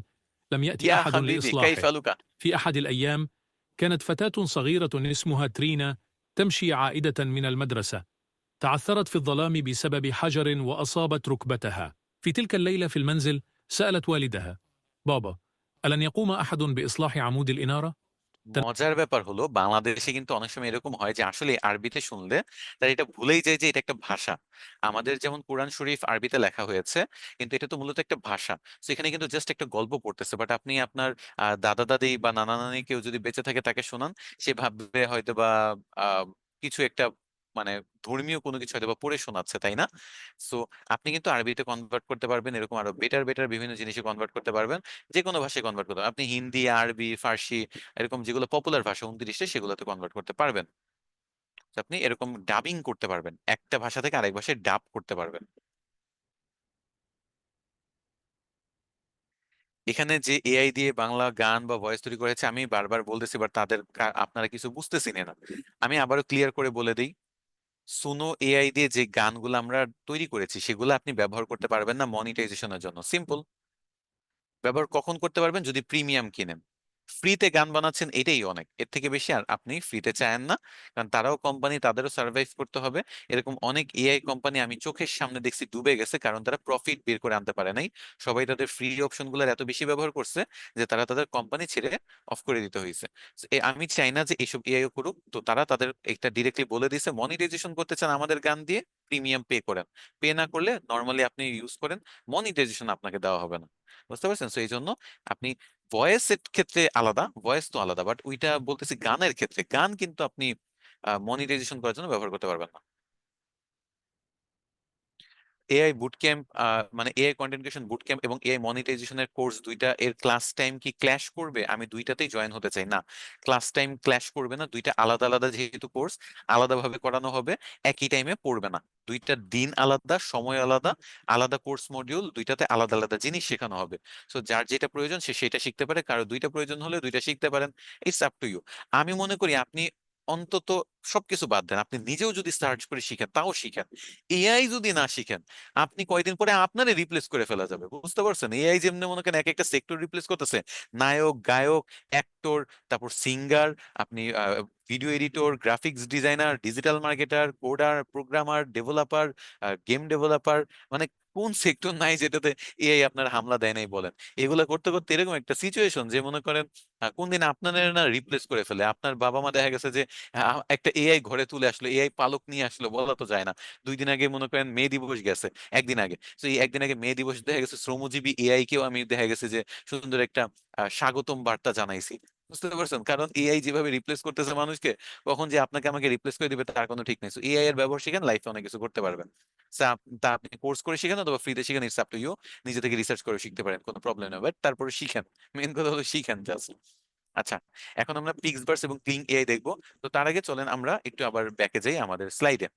لم يأتي ইয়া أحد হাবিবি কাইফ لإصلاحه. আলুকা। في أحد الأيام كانت فتاة صغيرة اسمها ترينا تمشي عائدة من المدرسة، تعثرت في الظلام بسبب حجر وأصابت ركبتها. في تلك الليلة في المنزل سألت والدها: بابا، ألن يقوم أحد بإصلاح عمود الإنارة؟ মজার ব্যাপার হলো বাংলাদেশে কিন্তু অনেক সময় এরকম হয় যে আসলে আরবিতে শুনলে তারা এটা ভুলেই যায় যে এটা একটা ভাষা। আমাদের যেমন কোরআন শরীফ আরবিতে লেখা হয়েছে, কিন্তু এটা তো মূলত একটা ভাষা। তো এখানে কিন্তু জাস্ট একটা গল্প পড়তেছে, বাট আপনি আপনার দাদা দাদি বা নানা নানি কেউ যদি বেঁচে থাকে তাকে শোনান, সে ভাববে হয়তো বা আহ, কিছু একটা মানে ধর্মীয় কোনো কিছু হয়তো বা পড়ে শোনাচ্ছে, তাই না? সো আপনি কিন্তু আরবিতে কনভার্ট করতে পারবেন, এরকম আরো বেটার বেটার বিভিন্ন জিনিসে কনভার্ট করতে পারবেন, যে কোনো ভাষায় কনভার্ট করতে পারবেন। আপনি হিন্দি, আরবি, ফার্সি, এরকম যেগুলো পপুলার ভাষা 29 সেগুলোতে কনভার্ট করতে পারবেন। তো আপনি এরকম ডাবিং করতে পারবেন, একটা ভাষা থেকে আরেক ভাষায় ডাব করতে পারবেন। এখানে যে এআই দিয়ে বাংলা গান বা ভয়েস তৈরি করেছে, আমি বারবার বলতেছি, বাট আপনারা কিছু বুঝতেছেন না। আমি আবারও ক্লিয়ার করে বলে দিই, সুনো এআই দিয়ে যে গানগুলো আমরা তৈরি করেছি সেগুলো আপনি ব্যবহার করতে পারবেন না মনিটাইজেশনের জন্য। সিম্পল। ব্যবহার কখন করতে পারবেন? যদি প্রিমিয়াম কিনেন। ফ্রিতে গান বানাচ্ছেন এটাই অনেক, এর থেকে বেশি আর আপনি ফ্রিতে চায়েন না, কারণ তারাও কোম্পানি, তাদেরও সার্ভাইভ করতে হবে। এরকম অনেক এআই কোম্পানি আমি চোখের সামনে দেখছি ডুবে গেছে, কারণ তারা প্রফিট বের করে আনতে পারে নাই। সবাই তাদের ফ্রি অপশনগুলোর এত বেশি ব্যবহার করছে যে তারা তাদের কোম্পানি ছেড়ে অফ করে দিতে হয়েছে। So, আমি চাই না যে এইসব এআই করুক, তো তারা তাদের একটা ডিরেক্টলি বলে দিছে, মনিটাইজেশন করতে চান আমাদের গান দিয়ে, প্রিমিয়াম পে করেন। পে না করলে নর্মালি আপনি ইউজ করেন, মনিটাইজেশন আপনাকে দেওয়া হবে না। বুঝতে পারছেন? তো এই জন্য আপনি ভয়েস এর ক্ষেত্রে আলাদা, ভয়েস তো আলাদা, বাট ওইটা বলতেছি গানের ক্ষেত্রে, গান কিন্তু আপনি মনিটাইজেশন করার জন্য ব্যবহার করতে পারবেন না। এআই বুট ক্যাম্প, মানে AI content creation boot camp এবং এআই মনিটাইজেশনের কোর্স, দুইটা এর ক্লাস টাইম কি ক্ল্যাশ করবে? আমি দুইটাতেই জয়েন হতে চাই না। ক্লাস টাইম ক্ল্যাশ করবে না, দুইটা আলাদা আলাদা যেহেতু কোর্স, আলাদাভাবে করানো হবে, একই টাইমে পড়বে না। দুইটা দিন আলাদা, সময় আলাদা, আলাদা কোর্স মডিউল, দুইটাতে আলাদা আলাদা জিনিস শেখানো হবে। সো যার যেটা প্রয়োজন সে সেটা শিখতে পারে, কারো দুইটা প্রয়োজন হলে দুইটা শিখতে পারেন। It's up to you. আমি মনে করি আপনি অন্তত সবকিছু বাদ দেন, আপনি নিজেও যদি সার্চ করে শিখেন, তাও শিখেন। এআই যদি না শিখেন, আপনি কয়দিন পরে আপনারে রিপ্লেস করে ফেলা যাবে। বুঝতে পারছেন? এআই যেমনি মনে করেন এক একটা সেক্টর রিপ্লেস করতেছে, নায়ক, গায়ক, অ্যাক্টর, তারপর সিঙ্গার, আপনি video editor, graphics designer, digital marketer, coder, programmer, developer, game developer, মানে কোন সেক্টর নাই যেটাতে এআই আপনার হামলা দেয় নাই বলেন? এগুলা করতে করতে এরকম একটা সিচুয়েশন যে মনে করেন কোন দিন আপনার না রিপ্লেস করে ফেলে। আপনার বাবা মা দেখা গেছে যে একটা এআই ঘরে তুলে আসলো, এআই পালক নিয়ে আসলো, বলা তো যায় না। 2 দিন আগে মনে করেন মে দিবস গেছে, একদিন আগে, তো এই একদিন আগে মে দিবস দেখা গেছে শ্রমজীবী এআই কেও আমি দেখা গেছে যে সুন্দর একটা স্বাগতম বার্তা জানাইছি। বুঝতে পারছেন? কারণ এআই যেভাবে রিপ্লেস করতেছে মানুষকে, কখন যে আপনাকে আমাকে রিপ্লেস করে দিবে তার কোনো ঠিক নেই। এআই এর ব্যবহার শিখেন, লাইফে অনেক কিছু করতে পারবেন। তা আপনি কোর্স করে শিখেন অথবা ফ্রিতে শিখেন, ইটস আপ টু ইউ। নিজে থেকে রিসার্চ করে শিখতে পারেন, কোনো প্রবলেম নেই, বাট তারপরে শিখেন। মেন কথা হলো শিখেন জাস্ট। আচ্ছা, এখন আমরা পিক্সভার্স এবং ক্লিং এআই দেখবো। তো তার আগে চলেন আমরা একটু আবার ব্যাকে যাই আমাদের স্লাইডে।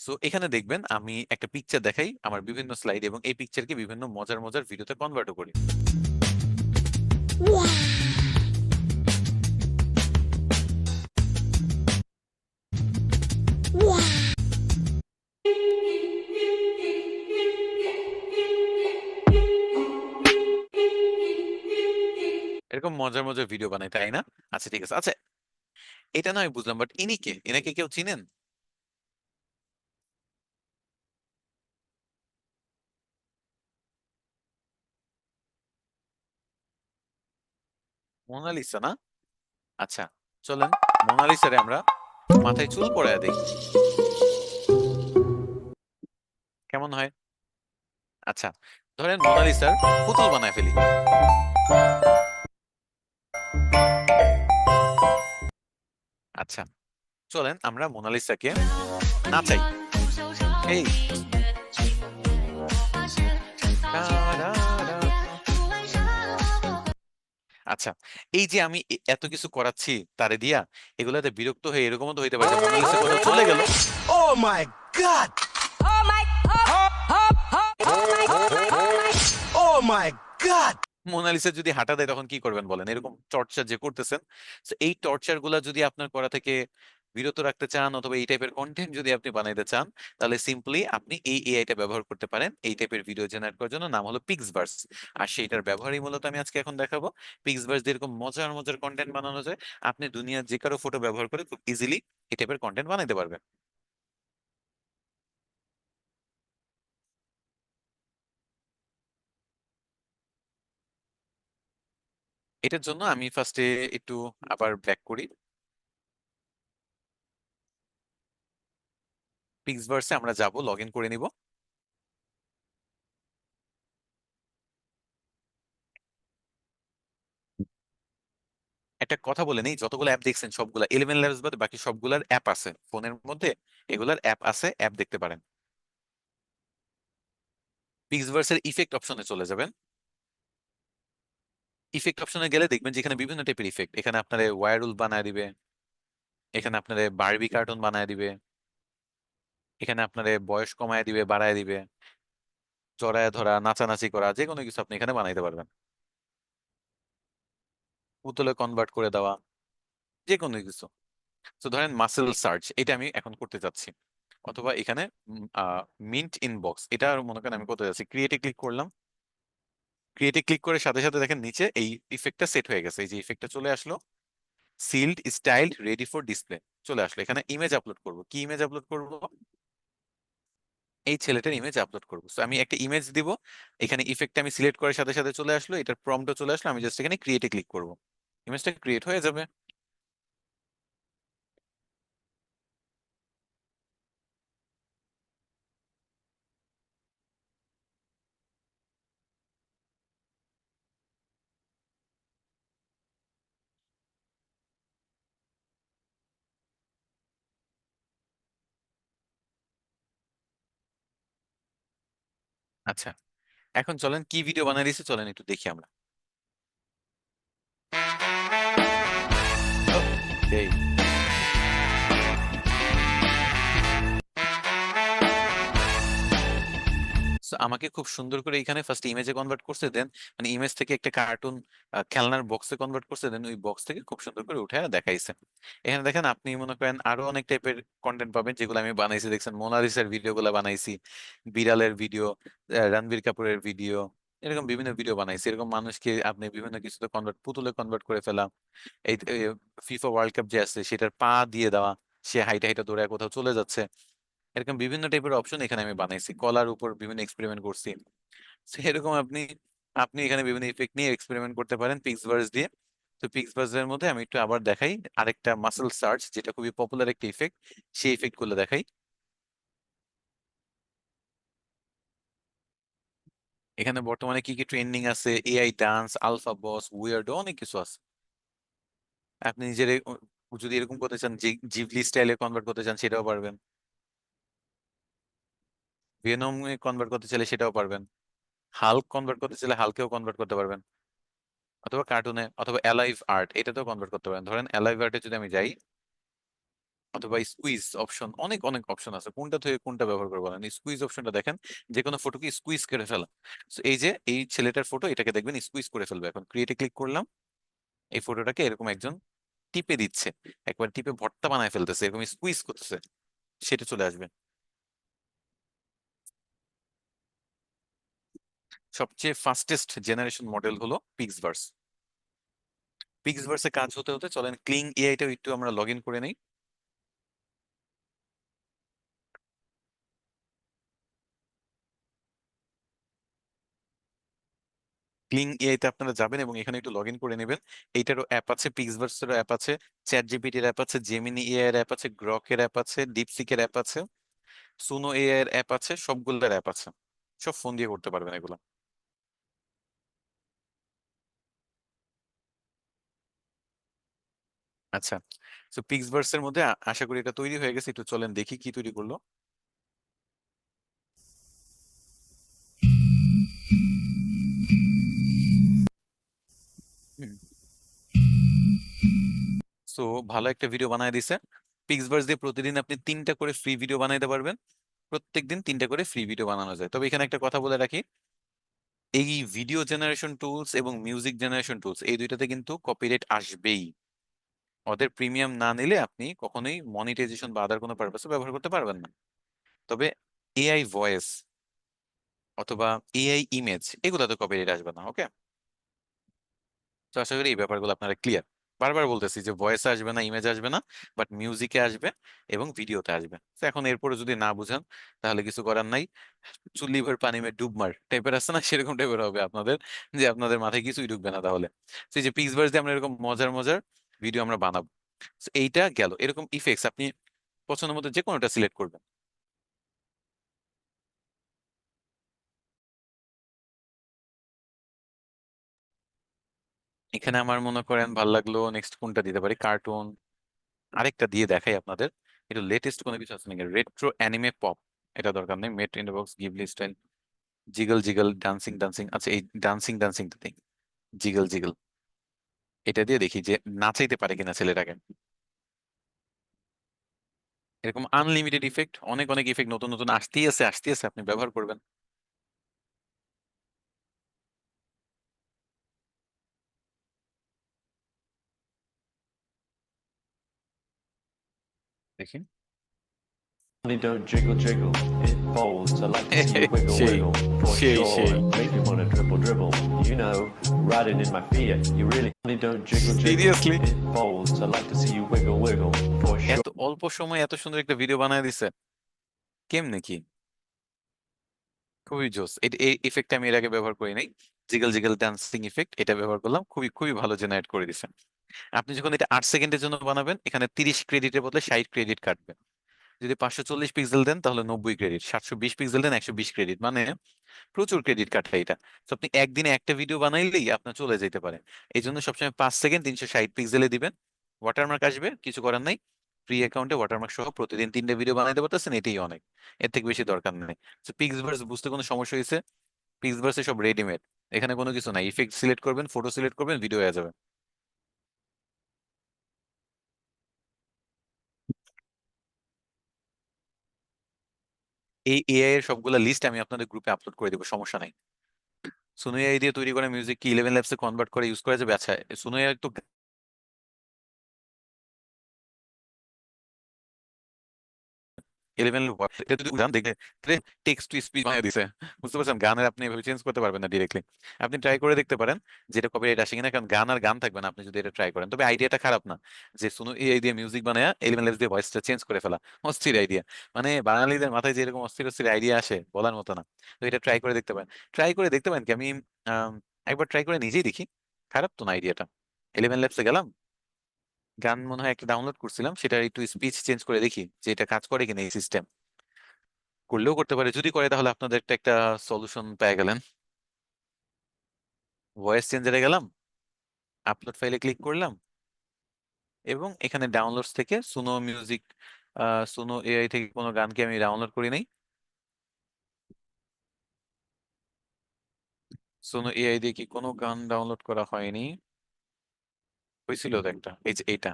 সো এখানে দেখবেন আমি একটা পিকচার দেখাই আমার বিভিন্ন স্লাইড, এবং এই পিকচারকে বিভিন্ন মজার মজার ভিডিওতে কনভার্টও করি। এরকম মজার মজার ভিডিও বানাই, তাই না? আচ্ছা ঠিক আছে। আচ্ছা, এটা নয় বুঝলাম, বাট ইনি কে? এনাকে কেউ চিনেন? মোনালিসা না? আচ্ছা, চলেন মোনালিসারে আমরা মাথায় চুল পরাইয়া দেই, কেমন হয়? আচ্ছা, ধরেন মোনালিসার পুতুল বানায় ফেলি। আচ্ছা, চলেন আমরা মোনালিসাকে নাচাই। এই আচ্ছা, এই যে আমি এত কিছু করাচ্ছি তারে দিয়া, এগুলাতে বিরক্ত হয়ে এরকমও তো হইতে পারে যে মোনালিসা কোথাও চলে গেল। Oh my god! Oh my god! Mona Lisa যদি হাঁটা দেয় তখন কি করবেন বলেন? এরকম টর্চার যে করতেছেন, তো এই টর্চার গুলা যদি আপনার করা থেকে বিরত রাখতে চান অথবা এই টাইপের কন্টেন্ট যদি আপনি বানাইতে চান, তাহলে সিম্পলি আপনি এই এআইটা ব্যবহার করতে পারেন এই টাইপের ভিডিও জেনারেট করার জন্য। নাম হলো পিক্সভার্স। আর সেইটার ব্যবহারই মূলত আমি আজকে এখন দেখাবো। পিক্সভার্স দিয়ে এরকম মজার মজার কন্টেন্ট বানানো যায়। আপনি দুনিয়ার যে কারো ফটো ব্যবহার করে খুব ইজিলি এই টাইপের কন্টেন্ট বানাইতে পারবেন। এটার জন্য আমি ফার্স্টে একটু আবার ব্যাক করি। পিক্সভার্সে আমরা যাব, লগ ইন করে নিব। একটা কথা বলে নেই, যতগুলো অ্যাপ দেখছেন সবগুলা 11 ল্যাবস বাদে বাকি সবগুলার অ্যাপ আছে ফোনের মধ্যে। এগুলার অ্যাপ আছে, অ্যাপ দেখতে পারেন। পিক্সভার্সের ইফেক্ট অপশনে চলে যাবেন। ইফেক্ট অপশনে গেলে দেখবেন যে এখানে বিভিন্ন টাইপের ইফেক্ট। এখানে আপনার ওয়ারউল বানায় দিবে, এখানে আপনার বারবি কার্টুন বানায় দিবে, এখানে আপনার বয়স কমায় দিবে বাড়ায় দিবে, জড়ায় ধরা, নাচানাচি করা, যে কোনো কিছু আপনি এখানে বানাইতে পারবেন। পুতুলে কনভার্ট করে দেওয়া, যে কোনো কিছু। তো ধরেন মাসেল সার্চ, এটা আমি এখন করতে যাচ্ছি। অথবা এখানে মিন্ট ইনবক্স, এটা মনে করেন আমি করতে যাচ্ছি। ক্রিয়েটে ক্লিক করলাম। ক্রিয়েটে ক্লিক করে সাথে সাথে দেখেন নিচে এই ইফেক্টটা সেট হয়ে গেছে। এই যে ইফেক্টটা চলে আসলো, sealed styled ready for display চলে আসলো। এখানে ইমেজ আপলোড করব। কি ইমেজ আপলোড করব? এই ছেলেটার ইমেজ আপলোড করবো। তো আমি একটা ইমেজ দিব। এখানে ইফেক্ট আমি সিলেক্ট করার সাথে সাথে চলে আসলো, এটার প্রম্পটও চলে আসলো। আমি জাস্ট এখানে ক্রিয়েটে ক্লিক করব, ইমেজটা ক্রিয়েট হয়ে যাবে। আচ্ছা, এখন চলেন কি ভিডিও বানিয়ে দিয়েছে চলেন একটু দেখি আমরা। এই So, আমাকে খুব সুন্দর করে এখানে ফার্স্ট ইমেজে কনভার্ট করছে, দেন মানে ইমেজ থেকে একটা কার্টুন খেলনার বক্সে কনভার্ট করছে, দেন ওই বক্স থেকে খুব সুন্দর করে উঠে দেখাইছে। এখানে দেখেন আপনি মনে করেন আরো অনেক টাইপের কন্টেন্ট পাবেন যেগুলো আমি বানাইছি। দেখছেন মোনালিসার ভিডিও গুলা বানাইছি, বিড়ালের ভিডিও, রণবীর কাপুরের ভিডিও, এরকম বিভিন্ন ভিডিও বানাইছি। এরকম মানুষকে আপনি বিভিন্ন কিছুতে কনভার্ট, পুতুলে কনভার্ট করে ফেলা। এই ফিফা ওয়ার্ল্ড কাপ যে আছে সেটার পা দিয়ে দেওয়া, সে হাইটা হাইটা দৌড়ে কোথাও চলে যাচ্ছে। এরকম বিভিন্ন টাইপের অপশন এখানে আমি বানাইছি। কলার উপর বিভিন্ন এক্সপেরিমেন্ট করছি। So, এরকম আপনি আপনি এখানে বিভিন্ন ইফেক্ট নিয়ে এক্সপেরিমেন্ট করতে পারেন পিক্সভার্স দিয়ে। তো পিক্সভার্স এর মধ্যে আমি একটু আবার দেখাই আরেকটা মাসেল সার্চ, যেটা খুবই পপুলার একটা ইফেক্ট, সেই ইফেক্ট গুলো দেখাই। এখানে বর্তমানে কি কি ট্রেন্ডিং আছে, এআই ডান্স, আলফা বস, উইয়ার্ড, অনেক কিছু আছে। আপনি নিজের যদি এরকম করতে চান, জিবলি স্টাইলে কনভার্ট করতে চান সেটাও পারবেন। ভেনম কনভার্ট করতে চাইলে সেটাও পারবেন। হাল্ক কনভার্ট করতে চাইলে হালকেও কনভার্ট করতে পারবেন। অথবা কার্টুনে, অথবা অ্যালাইভ আর্ট, এটাতেও কনভার্ট করতে পারেন। ধরেন অ্যালাইভ আর্টে যদি আমি যাই, অথবা স্কুইজ অপশন, অনেক অনেক অপশন আছে। কোনটা থেকে কোনটা ব্যবহার করবো বলেন? স্কুইজ অপশনটা দেখেন, যে কোনো ফটোকে স্কুইজ করে ফেলা। So, এই যে এই ছেলেটার ফটো, এটাকে দেখবেন স্কুইজ করে ফেলবে। এখন ক্রিয়েটে ক্লিক করলাম, এই ফটোটাকে এরকম একজন টিপে দিচ্ছে, একবার টিপে ভর্তা বানায় ফেলতেছে, এরকম স্কুইজ করতেছে, সেটা চলে আসবে। সবচেয়ে ফাস্টেস্ট জেনারেশন মডেল হলো পিক্সভার্স। পিক্সভার্সে কাজ হতে হতে চলেন ক্লিং এআইটাও একটু আমরা লগ ইন করে নেই। ক্লিং এআইতে আপনারা যাবেন এবং এখানে একটু লগ ইন করে নেবেন। এইটারও অ্যাপ আছে, পিক্সভার্সেরও অ্যাপ আছে, চ্যাট জিপিটির অ্যাপ আছে, জেমিনি এআই এর অ্যাপ আছে, গ্রকের অ্যাপ আছে, ডিপসিকের অ্যাপ আছে, সুনো এআই এর অ্যাপ আছে, সবগুলোর অ্যাপ আছে। সব ফোন দিয়ে করতে পারবেন এগুলো। আচ্ছা, তো পিক্সভার্সের মধ্যে আশা করি এটা তৈরি হয়ে গেছে। একটু চলেন দেখি কি তৈরি করলো। হুম। সো ভালো একটা ভিডিও বানায় দিছে। পিক্সভার্স দিয়ে প্রতিদিন আপনি 3টা করে ফ্রি ভিডিও বানাইতে পারবেন। প্রত্যেকদিন 3টা করে ফ্রি ভিডিও বানানো যায়। তবে এখানে একটা কথা বলে রাখি, এই ভিডিও জেনারেশন টুলস এবং মিউজিক জেনারেশন টুলস এই দুইটাতে কিন্তু কপিরাইট আসবেই। ওদের প্রিমিয়াম না নিলে আপনি কখনোই মনিটাইজেশন বা আদার কোনো পারপাসে ব্যবহার করতে পারবেন না। তবে এআই ভয়েস অথবা এআই ইমেজ এগুলোতে কপিরাইট আসবে না। ওকে, তো আশা করি এই ব্যাপারগুলো আপনারা ক্লিয়ার। বারবার বলতেছি যে ভয়েসে আসবে না, ইমেজ আসবে না, বাট মিউজিকে আসবে এবং ভিডিওতে আসবে। তো এখন এরপরে যদি না বুঝেন তাহলে কিছু করার নাই। চুল্লি ভর পানি মে ডুব মার টাইপের আছে না, সেরকম টাইপের হবে আপনাদের, যে আপনাদের মাথায় কিছুই ঢুকবে না তাহলে। তো এই যে পিক্সভার্স দিয়ে আমরা এরকম মজার মজার ভিডিও আমরা বানাবো। So এইটা গেল, এরকম ইফেক্টস আপনি পছন্দ মতো যে কোনোটা সিলেক্ট করবেন। এখানে আমার মনে করেন ভাল লাগলো, নেক্সট কোনটা দিতে পারি, কার্টুন। আরেকটা দিয়ে দেখাই আপনাদের, একটু লেটেস্ট কোনো কিছু আছে নাকি, রেট্রো অ্যানিমে পপ। এটা দরকার নেই, মেট in the box, Ghibli style, জিগল জিগল, dancing dancing. আচ্ছা এই ডান্সিং ডান্সিংটা দিই, জিগল জিগল। এটা দিয়ে দেখি যে নাচাইতে পারে কিনা ছেলেটাকে। এরকম আনলিমিটেড ইফেক্ট, অনেক অনেক ইফেক্ট নতুন নতুন আসতেই আছে আসতেই আছে, আপনি ব্যবহার করবেন। দেখি। Money don't jiggle jiggle, it folds. I like to see you wiggle সেই wiggle for সেই sure. সেই Make me wanna dribble dribble. You know, riding in my Fiat. You really money don't jiggle jiggle, seriously it folds. I like to see you wiggle wiggle for sure. এত অল্প সময় এত সুন্দর একটা ভিডিও বানায় দিছে, কেমনে কি? খুবই জোস। এই ইফেক্ট আমি এর আগে ব্যবহার করি নাই, জিগল জিগল ডান্সিং ইফেক্ট, এটা ব্যবহার করলাম, খুবই খুবই ভালো জেনারেট করে দিছে। আপনি যখন এটা 8 সেকেন্ডের জন্য বানাবেন, এখানে 30 ক্রেডিটের বদলে 60 ক্রেডিট কাটবে। যদি 540 পিক্সেল দেন তাহলে 90 ক্রেডিট, 720 পিক্সেল দেন 120 ক্রেডিট, মানে প্রচুর ক্রেডিট কাটে এটা। তো আপনি একদিনে একটা ভিডিও বানাইলেই আপনার চলে যেতে পারে। এই জন্য সবসময় 5 সেকেন্ড 360 পিক্সেলে দিবেন। ওয়াটারমার্ক আসবে, কিছু করার নাই। ফ্রি অ্যাকাউন্টে ওয়াটারমার্ক সহ প্রতিদিন 3টে ভিডিও বানাইতে পারতেছেন, এটাই অনেক। এর থেকে বেশি দরকার নেই। তো পিক্সভার্স বুঝতে কোনো সমস্যা হয়েছে? পিক্সভার্সে সব রেডিমেড, এখানে কোনো কিছু নাই। ইফেক্ট সিলেক্ট করবেন, ফটো সিলেক্ট করবেন, ভিডিও হয়ে যাবে। এই এআই এর সবগুলা লিস্ট আমি আপনাদের গ্রুপে আপলোড করে দেবো, সমস্যা নাই। সোনো এআই দিয়ে তৈরি করা মিউজিক কি 11 ল্যাবসে কনভার্ট করে ইউজ করা যাবে? আচ্ছা, সোনো এআই তো ইলেভেন এটা যদি গান দেখে টেক্সট টু স্পিচ বানিয়ে দিছে, বুঝতে পারছেন? গানের আপনি এভাবে চেঞ্জ করতে পারবেন না ডিরেক্টলি। আপনি ট্রাই করে দেখতে পারেন যেটা কপিরাইট আসে কিনা, কারণ গান আর গান থাকবে না আপনি যদি এটা ট্রাই করেন। তবে আইডিয়াটা খারাপ না, যে শুনো এই দিয়ে মিউজিক বানায় 11 লেভেলস দিয়ে ভয়েসটা চেঞ্জ করে ফেলা, অস্থির আইডিয়া। মানে বাঙালিদের মাথায় যে এরকম অস্থির অস্থির আইডিয়া আসে বলার মতো না। তো এটা ট্রাই করে দেখতে পারেন। ট্রাই করে দেখতে পারেন কি, আমি আম, একবার ট্রাই করে নিজেই দেখি, খারাপ তো না আইডিয়াটা। 11 ল্যাবসে গেলাম, গান মনে হয় একটা ডাউনলোড করছিলাম, সেটা একটু স্পিচ চেঞ্জ করে দেখি যে এটা কাজ করে কিনা এই সিস্টেম। করলেও করতে পারে, যদি করে তাহলে আপনাদের একটা একটা সলিউশন পেয়ে গেলেন। ভয়েস চেঞ্জারে গেলাম, আপলোড ফাইলে ক্লিক করলাম, এবং এখানে ডাউনলোডস থেকে সুনো মিউজিক, সুনো এআই থেকে কোনো গানকে আমি ডাউনলোড করি নাই। সুনো এআই দিয়ে কি কোনো গান ডাউনলোড করা হয়নি? হয়েছিল তো একটা, এই যে এটা।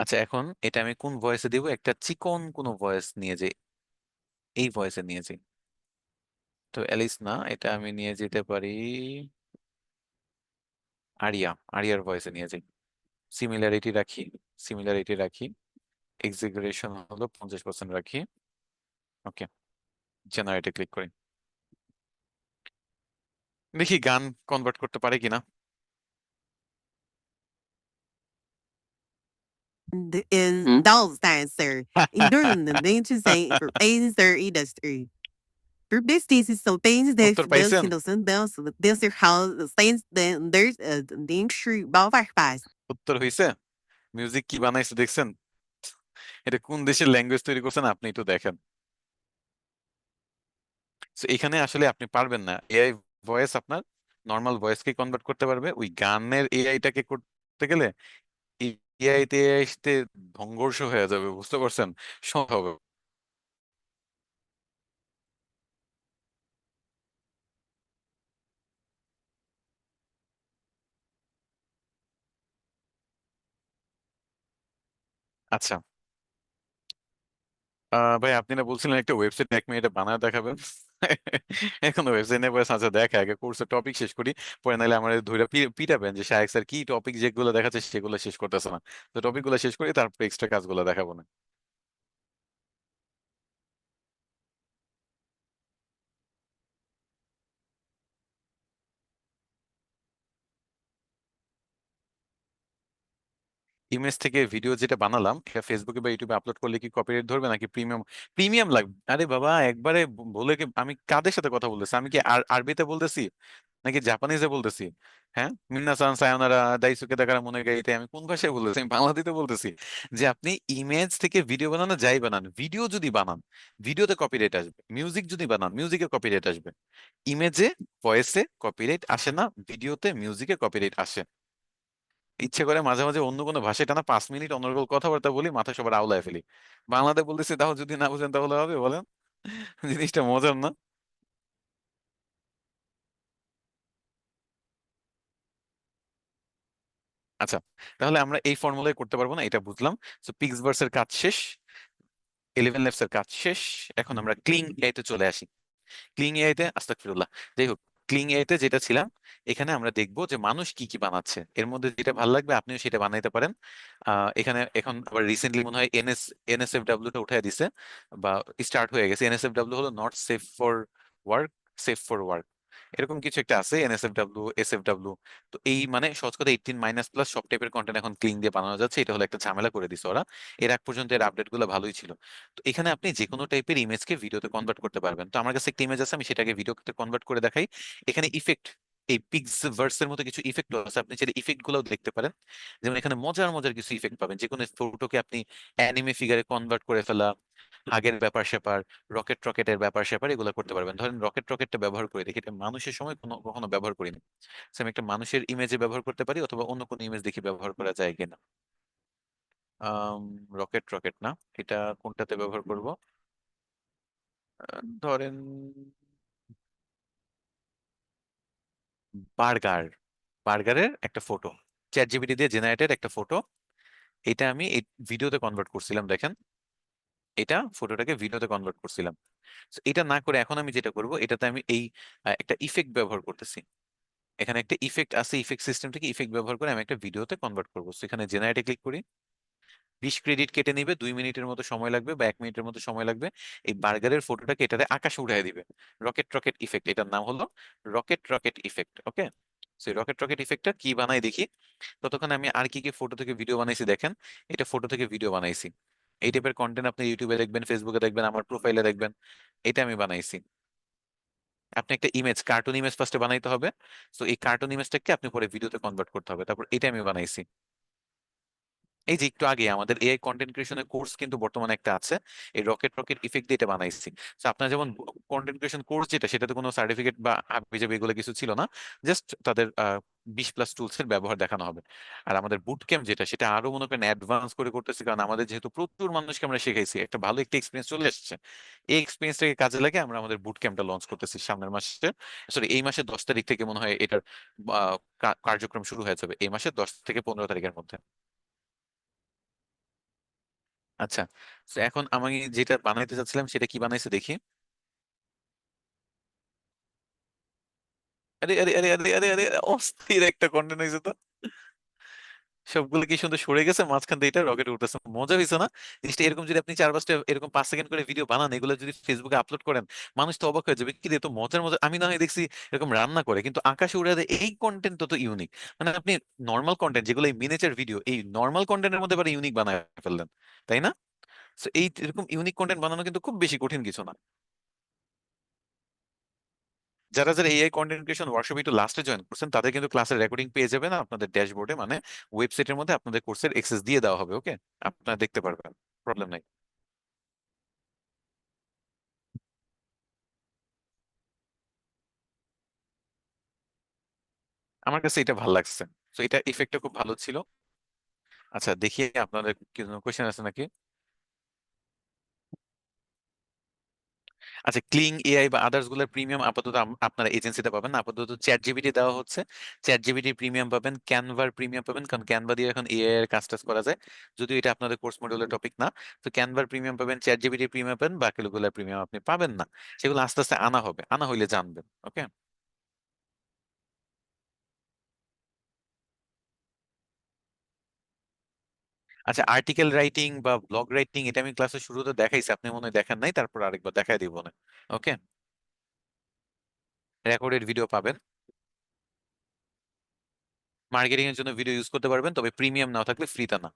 আচ্ছা এখন এটা আমি কোন ভয়েসে দিব? একটা চিকন কোনো ভয়েস নিয়ে যাই, এই ভয়েসে নিয়ে যাই। তো অ্যালিস না, এটা আমি নিয়ে যেতে পারি আরিয়া, আরিয়ার ভয়েসে নিয়ে যাই। সিমিলারিটি রাখি, সিমিলারিটি রাখি, এক্সিগারেশন হলো 50% রাখি। ওকে, জেনারেটে ক্লিক করি, দেখি গান কনভার্ট করতে পারে কিনা। In Dalsdancer, in Durham, the Nature Saint for Ainster Industry. For this is so things that উত্তর bells পাইছেন? in the sun bells, there's your house, the saints, then there's a name tree, Balvar Pass. উত্তর হইছে? মিউজিক কি বানাইছে দেখছেন? এটা কোন দেশের ল্যাঙ্গুয়েজ তৈরি করছেন আপনি একটু দেখেন। So এখানে আসলে আপনি পারবেন না, এআই ভয়েস আপনার নর্মাল ভয়েসকে কনভার্ট করতে পারবে, ওই গানের এআইটাকে করতে গেলে এআই তে আসতে সংঘর্ষ হয়ে যাবে, বুঝতে পারছেন? সমস্যা হবে। আচ্ছা, ভাই আপনি না বলছিলেন একটা ওয়েবসাইট 1 মিনিটে বানায় দেখাবেন? এখন ওয়েবসাইট নিয়ে বসে আচ্ছা দেখা আগে কোর্সের টপিক শেষ করি, পরে নাহলে আমার ধরে পিটাবেন যে শায়েক স্যার কি টপিক যেগুলো দেখাচ্ছে সেগুলো শেষ করতেছে না। তো টপিক গুলো শেষ করি, তারপর এক্সট্রা কাজগুলো দেখাবো না। ইমেজ থেকে ভিডিও যেটা বানালাম এটা ফেসবুকে বা ইউটিউবে আপলোড করলে কি কপিরাইট ধরবে নাকি প্রিমিয়াম? প্রিমিয়াম লাগবে? আরে বাবা একবারে বলে কি আমি কাদের সাথে কথা বলতেছি? আমি কি আরবিতে বলতেছি নাকি জাপানিজে বলতেছি? হ্যাঁ, মিন্না সান সায়োনারা দাইসুকে দেখার মনে গাইতে আমি কোন ভাষায় বলতেছি? আমি বাংলাতে বলতেছি যে আপনি ইমেজ থেকে ভিডিও বানানো যাই বানান, ভিডিও যদি বানান ভিডিওতে কপিরাইট আসবে, মিউজিক যদি বানান মিউজিকে কপিরাইট আসবে। ইমেজে ভয়েসে কপিরাইট আসে না, ভিডিওতে মিউজিকে কপিরাইট আসে। ইচ্ছে করে মাঝে মাঝে অন্য কোনো ভাষায় টানা 5 মিনিট অনর্গল কথাবার্তা বলি, মাথা সবার আউলায় ফেলি। বাংলাতে বলতেছি তাও যদি না বুঝেন তাহলে হবে বলেন? জিনিসটা মজার না? আচ্ছা, তাহলে আমরা এই ফর্মুলায় করতে পারবো না, এটা বুঝলাম। তো পিক্সভার্স এর কাজ শেষ, 11 ল্যাবস এর কাজ শেষ। এখন আমরা ক্লিং এআইতে চলে আসি। ক্লিং এআইতে আস্তাগফিরুল্লাহ, যাই হোক, ক্লিং এআইতে যেটা ছিলাম, এখানে আমরা দেখবো যে মানুষ কি কি বানাচ্ছে, এর মধ্যে যেটা ভালো লাগবে আপনিও সেটা বানাইতে পারেন। এখানে এখন আবার রিসেন্টলি মনে হয় এনএসএফডব্লিউ টা উঠাই দিছে বা স্টার্ট হয়ে গেছে। এনএসএফডব্লিউ হলো not safe for work, safe for work, এরকম কিছু একটা আছে, এনএসএফডব্লিউ এসএফডব্লিউ। তো এই মানে সহজ কথা 18 মাইনাস প্লাস সব টাইপের কন্টেন্ট এখন ক্লিং দিয়ে বানানো যাচ্ছে, এটা হলো একটা ঝামেলা করে দিছে ওরা। এর আগ পর্যন্ত এর আপডেট গুলো ভালোই ছিল। তো এখানে আপনি যে কোনো টাইপের ইমেজকে ভিডিওতে কনভার্ট করতে পারবেন। তো আমার কাছে একটা ইমেজ আছে, আমি সেটাকে ভিডিওতে কনভার্ট করে দেখাই। এখানে ইফেক্ট, এই পিক্স ভার্সের মতো কিছু ইফেক্ট আছে, আপনি চাইলে ইফেক্ট গুলোও দেখতে পারেন। যেমন এখানে মজার মজার কিছু ইফেক্ট পাবেন, যে কোনো ফটোকে আপনি অ্যানিমে ফিগারে কনভার্ট করে ফেলা, হাগের ব্যাপার স্যাপার, রকেট রকেটের ব্যাপার স্যাপার, এগুলো করতে পারবেন। ধরেন রকেট রকেটটা ব্যবহার করে দেখি, এটা মানুষের সময় কখনো ব্যবহার করিনি। So, আমি একটা মানুষের ইমেজে ব্যবহার করতে পারি, অথবা অন্য কোনো ইমেজ দেখি ব্যবহার করা যায় কিনা। আম, রকেট রকেট না, এটা কোনটাতে ব্যবহার করব? ধরেন বার্গার, বার্গারের একটা ফটো, চ্যাট জিপিটি দিয়ে জেনারেটেড একটা ফটো, এটা আমি এই ভিডিওতে কনভার্ট করছিলাম দেখেন, এটা ফটোটাকে ভিডিওতে কনভার্ট করছিলাম। So, এটা না করে এখন আমি যেটা করব, এটাতে আমি এই একটা ইফেক্ট ব্যবহার করতেছি। এখানে একটা ইফেক্ট আছে, ইফেক্ট সিস্টেম থেকে ইফেক্ট ব্যবহার করে আমি একটা ভিডিওতে কনভার্ট করবো। So, এখানে জেনারেটে ক্লিক করি, 20 ক্রেডিট কেটে নিবে, 2 মিনিটের মতো সময় লাগবে বা 1 মিনিটের মতো সময় লাগবে। এই বার্গারের ফটোটাকে এটাতে আকাশে উঠাই দিবে। রকেট রকেট ইফেক্ট, এটার নাম হলো রকেট রকেট ইফেক্ট। ওকে, সেই রকেট রকেট ইফেক্টটা কি বানাই দেখি। ততক্ষণ আমি আর কি কি ফটো থেকে ভিডিও বানাইছি দেখেন। এটা ফটো থেকে ভিডিও বানাইছি, এই টাইপের কন্টেন্ট আপনি ইউটিউবে দেখবেন, ফেসবুকে দেখবেন, আমার প্রোফাইলে দেখবেন। এটা আমি বানাইছি। আপনি একটা ইমেজ, কার্টুন ইমেজ ফার্স্টে বানাইতে হবে। তো এই কার্টুন ইমেজটাকে আপনি পরে ভিডিওতে কনভার্ট করতে হবে, তারপর এটা আমি বানাইছি। এই যে একটু আগে আমাদের এআই কন্টেন্ট ক্রিয়েশনের কোর্স কিন্তু বর্তমানে একটা আছে, এই রকেট রকেট ইফেক্ট দিয়ে এটা বানাইছি। তো আপনার যেমন কন্টেন্ট ক্রিয়েশন কোর্স যেটা, সেটাতে কোনো সার্টিফিকেট বা হাবিজাবি এগুলো কিছু ছিল না, জাস্ট তাদের 20 প্লাস টুলস এর ব্যবহার দেখানো হবে। আর আমাদের বুট ক্যাম্প যেটা, সেটা আরো মনে করেন অ্যাডভান্স করে করতেছি, কারণ আমাদের যেহেতু প্রচুর মানুষকে আমরা শিখাইছি, একটা ভালো একটা এক্সপিরিয়েন্স চলে এসেছে। এই এক্সপিরিয়েন্সটাকে কাজে লাগে আমরা আমাদের বুট ক্যাম্পটা লঞ্চ করতেছি সামনের মাসে, সরি এই মাসের 10 তারিখ থেকে মনে হয় এটার কার্যক্রম শুরু হয়ে যাবে, এই মাসের 10 থেকে 15 তারিখের মধ্যে। আচ্ছা, তো এখন আমি যেটা বানাইতে চাচ্ছিলাম সেটা কি বানাইছে দেখি। আরে আরে আরে আরে আরে আরে অস্থির একটা কন্টেন্ট হয়েছে তো। সবগুলো কি সুন্দর সরে গেছে, মাঝখান দিয়ে এটা রকেট উঠতেছে, মজা হয়েছে না? জিনিসটা এরকম যদি আপনি 4-5টা এরকম 5 সেকেন্ড করে ভিডিও বানান, এগুলো যদি ফেসবুকে আপলোড করেন, মানুষ তো অবাক হয়ে যাবে, কি রে তো মজার মজার। আমি না হয় দেখছি এরকম রান্না করে, কিন্তু আকাশে উড়ে দেয়, এই কন্টেন্ট তো ইউনিক। মানে আপনি নর্মাল কন্টেন্ট যেগুলো মিনিয়েচার ভিডিও, এই নর্মাল কন্টেন্টের মধ্যে আবার ইউনিক বানায় ফেললেন, তাই না? তো এই এরকম ইউনিক কন্টেন্ট বানানো কিন্তু খুব বেশি কঠিন কিছু না। যারা যারা এআই কন্টেন্ট ক্রিয়েশন ওয়ার্কশপ একটু লাস্টে জয়েন করছেন, তাদের কিন্তু ক্লাসের রেকর্ডিং পেয়ে যাবেন আপনাদের ড্যাশবোর্ডে, মানে ওয়েবসাইটের মধ্যে আপনাদের কোর্সের এক্সেস দিয়ে দেওয়া হবে। ওকে, আপনারা দেখতে পারবেন, প্রবলেম নাই। আমার কাছে এটা ভালো লাগছে, তো এটা ইফেক্টটা খুব ভালো ছিল। আচ্ছা দেখি আপনাদের কোনো কোয়েশ্চেন আছে নাকি। আচ্ছা, ক্লিং এআই বা আদার্স গুলোর প্রিমিয়াম আপাতত আপনারা এজেন্সিতে পাবেন না, আপাতত চ্যাট জিপিটি দেওয়া হচ্ছে। চ্যাট জিপিটি প্রিমিয়াম পাবেন, ক্যানভার প্রিমিয়াম পাবেন, কারণ ক্যানভা দিয়ে এখন এআই এর কাজ টাজ করা যায়। যদিও এটা আপনাদের কোর্স মডিউলের টপিক না, তো ক্যানভার প্রিমিয়াম পাবেন, চ্যাট জিপিটি প্রিমিয়াম পাবেন, বাকিগুলোর প্রিমিয়াম আপনি পাবেন না। সেগুলো আস্তে আস্তে আনা হবে, আনা হইলে জানবেন। ওকে। আচ্ছা, আর্টিকেল রাইটিং বা ব্লগ রাইটিং এটা আমি ক্লাসের শুরুতে দেখাইছি, আপনি মনে হয় দেখেন নাই, তারপর আরেকবার দেখাই দিব না। ওকে। রেকর্ডেড ভিডিও পাবেন, মার্কেটিং এর জন্য ভিডিও ইউজ করতে পারবেন, তবে প্রিমিয়াম না থাকলে ফ্রিতে না।